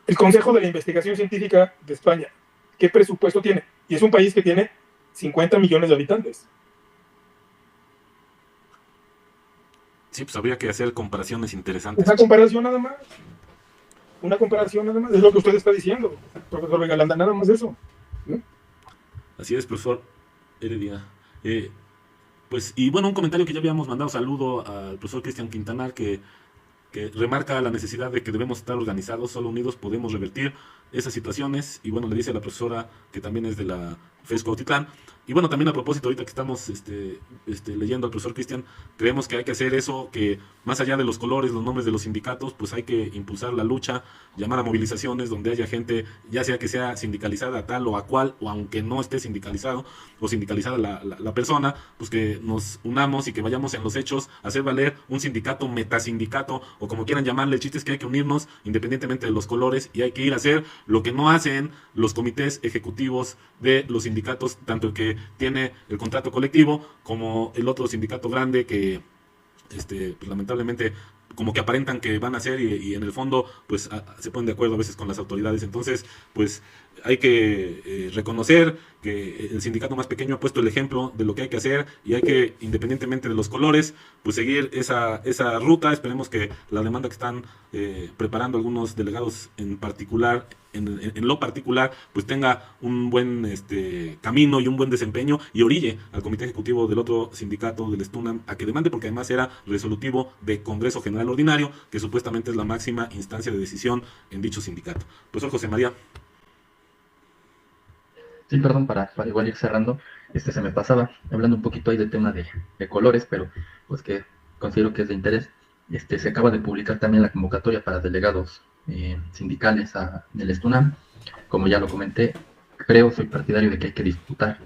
El Consejo de la Investigación Científica de España, ¿qué presupuesto tiene? Y es un país que tiene 50 millones de habitantes. Sí, pues habría que hacer comparaciones interesantes. Una comparación nada más. Una comparación nada más. Es lo que usted está diciendo, profesor Vegalanda, nada más eso, ¿no? Así es, profesor Heredia. Pues, y bueno, un comentario que ya habíamos mandado, saludo al profesor Cristian Quintanar, que remarca la necesidad de que debemos estar organizados, solo unidos podemos revertir esas situaciones. Y bueno, le dice a la profesora que también es de la FES Cuautitlán. Y bueno, también a propósito, ahorita que estamos leyendo al profesor Cristian, creemos que hay que hacer eso, que más allá de los colores, los nombres de los sindicatos, pues hay que impulsar la lucha, llamar a movilizaciones donde haya gente, ya sea que sea sindicalizada tal o a cual, o aunque no esté sindicalizado o sindicalizada la persona, pues que nos unamos y que vayamos en los hechos a hacer valer un sindicato, metasindicato, o como quieran llamarle. El chiste es que hay que unirnos independientemente de los colores y hay que ir a hacer lo que no hacen los comités ejecutivos de los sindicatos, tanto el que tiene el contrato colectivo como el otro sindicato grande que pues lamentablemente como que aparentan que van a hacer y en el fondo pues se ponen de acuerdo a veces con las autoridades. Entonces pues hay que reconocer que el sindicato más pequeño ha puesto el ejemplo de lo que hay que hacer y hay que, independientemente de los colores, pues seguir esa ruta. Esperemos que la demanda que están preparando algunos delegados en particular, en lo particular, pues tenga un buen camino y un buen desempeño y orille al comité ejecutivo del otro sindicato, del STUNAM, a que demande, porque además era resolutivo de Congreso General Ordinario, que supuestamente es la máxima instancia de decisión en dicho sindicato. Profesor José María. Sí, perdón, para igual ir cerrando, se me pasaba, hablando un poquito ahí del tema de colores, pero pues que considero que es de interés. Se acaba de publicar también la convocatoria para delegados sindicales del STUNAM. Como ya lo comenté, soy partidario de que hay que disputar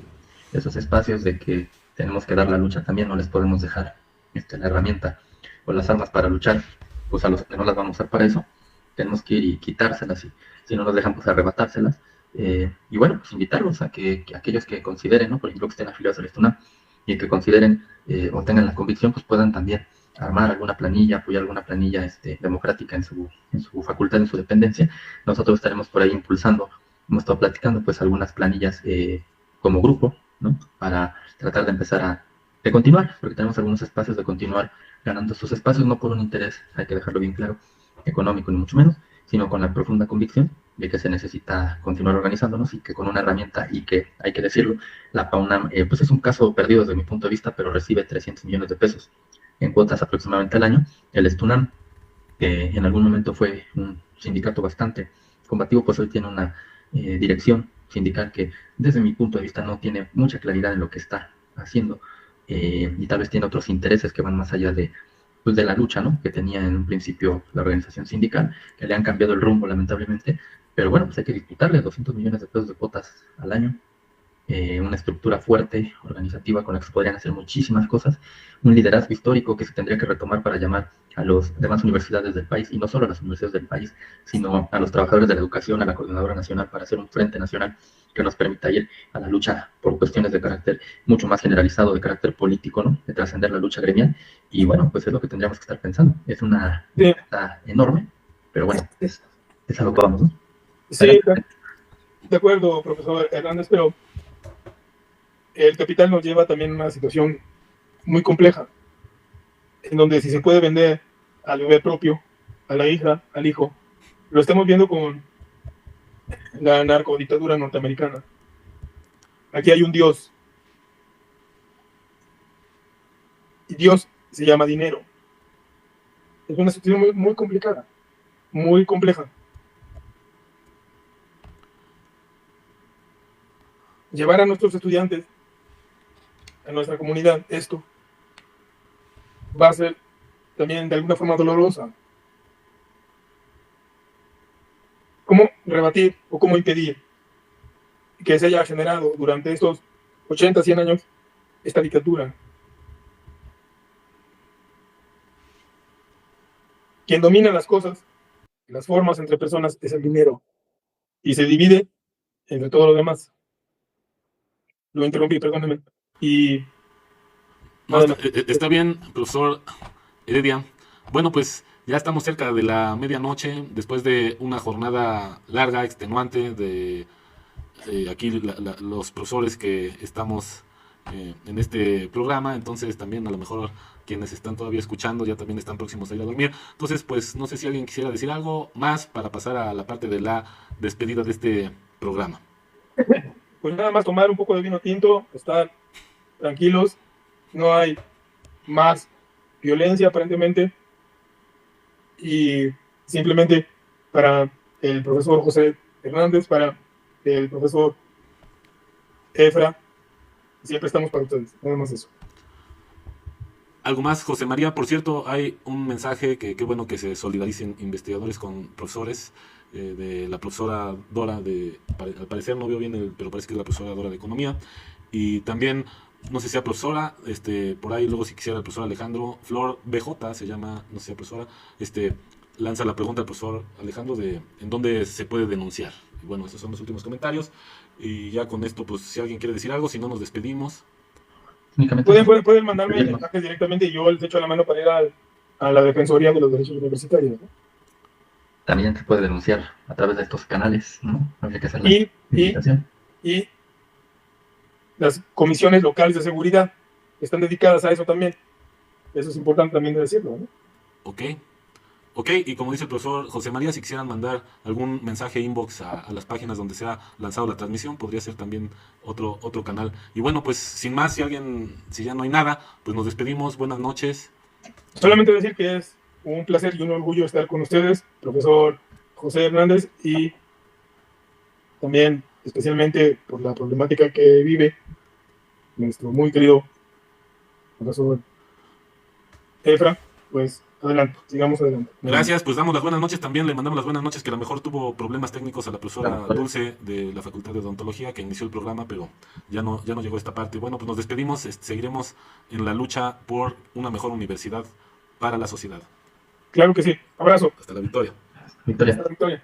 esos espacios, de que tenemos que dar la lucha también, no les podemos dejar la herramienta o las armas para luchar, pues a los que no las vamos a usar para eso, tenemos que ir y quitárselas, y si no nos dejan, pues arrebatárselas. Y bueno, pues invitarlos a que aquellos que consideren, ¿no? Por ejemplo, que estén afiliados al STUNAM y que consideren o tengan la convicción, pues puedan también armar alguna planilla, apoyar alguna planilla democrática en su facultad, en su dependencia. Nosotros estaremos por ahí impulsando, hemos estado platicando pues algunas planillas como grupo, ¿no? Para tratar de empezar de continuar, porque tenemos algunos espacios de continuar ganando estos espacios, no por un interés, hay que dejarlo bien claro, económico ni mucho menos, sino con la profunda convicción de que se necesita continuar organizándonos y que con una herramienta, y que hay que decirlo, la PAUNAM pues es un caso perdido desde mi punto de vista, pero recibe 300 millones de pesos en cuotas aproximadamente al año. El STUNAM, que en algún momento fue un sindicato bastante combativo, pues hoy tiene una dirección sindical que desde mi punto de vista no tiene mucha claridad en lo que está haciendo, y tal vez tiene otros intereses que van más allá de la lucha, ¿no? Que tenía en un principio la organización sindical, que le han cambiado el rumbo lamentablemente, pero bueno, pues hay que disputarle 200 millones de pesos de cuotas al año, una estructura fuerte, organizativa, con la que se podrían hacer muchísimas cosas, un liderazgo histórico que se tendría que retomar para llamar a las demás universidades del país, y no solo a las universidades del país, sino a los trabajadores de la educación, a la Coordinadora Nacional, para hacer un frente nacional que nos permita ir a la lucha por cuestiones de carácter mucho más generalizado, de carácter político, ¿no? De trascender la lucha gremial. Y bueno, pues es lo que tendríamos que estar pensando. Es una meta enorme, pero bueno, es a lo que vamos, ¿no? Sí, de acuerdo, profesor Hernández, pero el capital nos lleva también a una situación muy compleja, en donde si se puede vender al bebé propio, a la hija, al hijo, lo estamos viendo con la narcodictadura norteamericana. Aquí hay un Dios, y Dios se llama dinero. Es una situación muy, muy complicada, muy compleja. Llevar a nuestros estudiantes, a nuestra comunidad, esto va a ser también de alguna forma dolorosa. ¿Cómo rebatir o cómo impedir que se haya generado durante estos 80, 100 años esta dictadura? quien domina las cosas, las formas entre personas, es el dinero. Y se divide entre todo lo demás. Lo interrumpí, perdóneme. Y No, nada más. está bien, profesor Heredia. Bueno, pues ya estamos cerca de la medianoche, después de una jornada larga, extenuante, de aquí los profesores que estamos en este programa. Entonces también a lo mejor quienes están todavía escuchando ya también están próximos a ir a dormir. Entonces, pues no sé si alguien quisiera decir algo más para pasar a la parte de la despedida de este programa. Pues nada más tomar un poco de vino tinto, estar tranquilos, no hay más violencia aparentemente, y simplemente para el profesor José Hernández, para el profesor Efra, siempre estamos para ustedes, nada más eso. Algo más, José María. Por cierto, hay un mensaje que qué bueno que se solidaricen investigadores con profesores. De la profesora Dora, al parecer no veo bien, pero parece que es la profesora Dora de Economía. Y también, no sé si sea profesora, por ahí luego si quisiera el profesor Alejandro, Flor BJ se llama, no sé si sea profesora, lanza la pregunta al profesor Alejandro de en dónde se puede denunciar. Y bueno, esos son los últimos comentarios. Y ya con esto, pues si alguien quiere decir algo, si no nos despedimos. Pueden mandarme mensajes directamente y yo les echo la mano para ir a la Defensoría de los Derechos Universitarios, ¿no? También se puede denunciar a través de estos canales, ¿no? Habría que hacer la invitación. Y las comisiones locales de seguridad están dedicadas a eso también. Eso es importante también de decirlo, ¿no? Ok, y como dice el profesor José María, si quisieran mandar algún mensaje inbox a las páginas donde se ha lanzado la transmisión, podría ser también otro canal. Y bueno, pues sin más, si ya no hay nada, pues nos despedimos. Buenas noches. Solamente decir que es un placer y un orgullo estar con ustedes, profesor José Hernández, y también especialmente por la problemática que vive nuestro muy querido profesor Efra. Pues adelante, sigamos adelante. Gracias, pues damos las buenas noches también, le mandamos las buenas noches, que a lo mejor tuvo problemas técnicos a la profesora Dulce de la Facultad de Odontología, que inició el programa, pero ya no llegó a esta parte. Bueno, pues nos despedimos, seguiremos en la lucha por una mejor universidad para la sociedad. Claro que sí, abrazo. Hasta la victoria. Victoria. Hasta la victoria.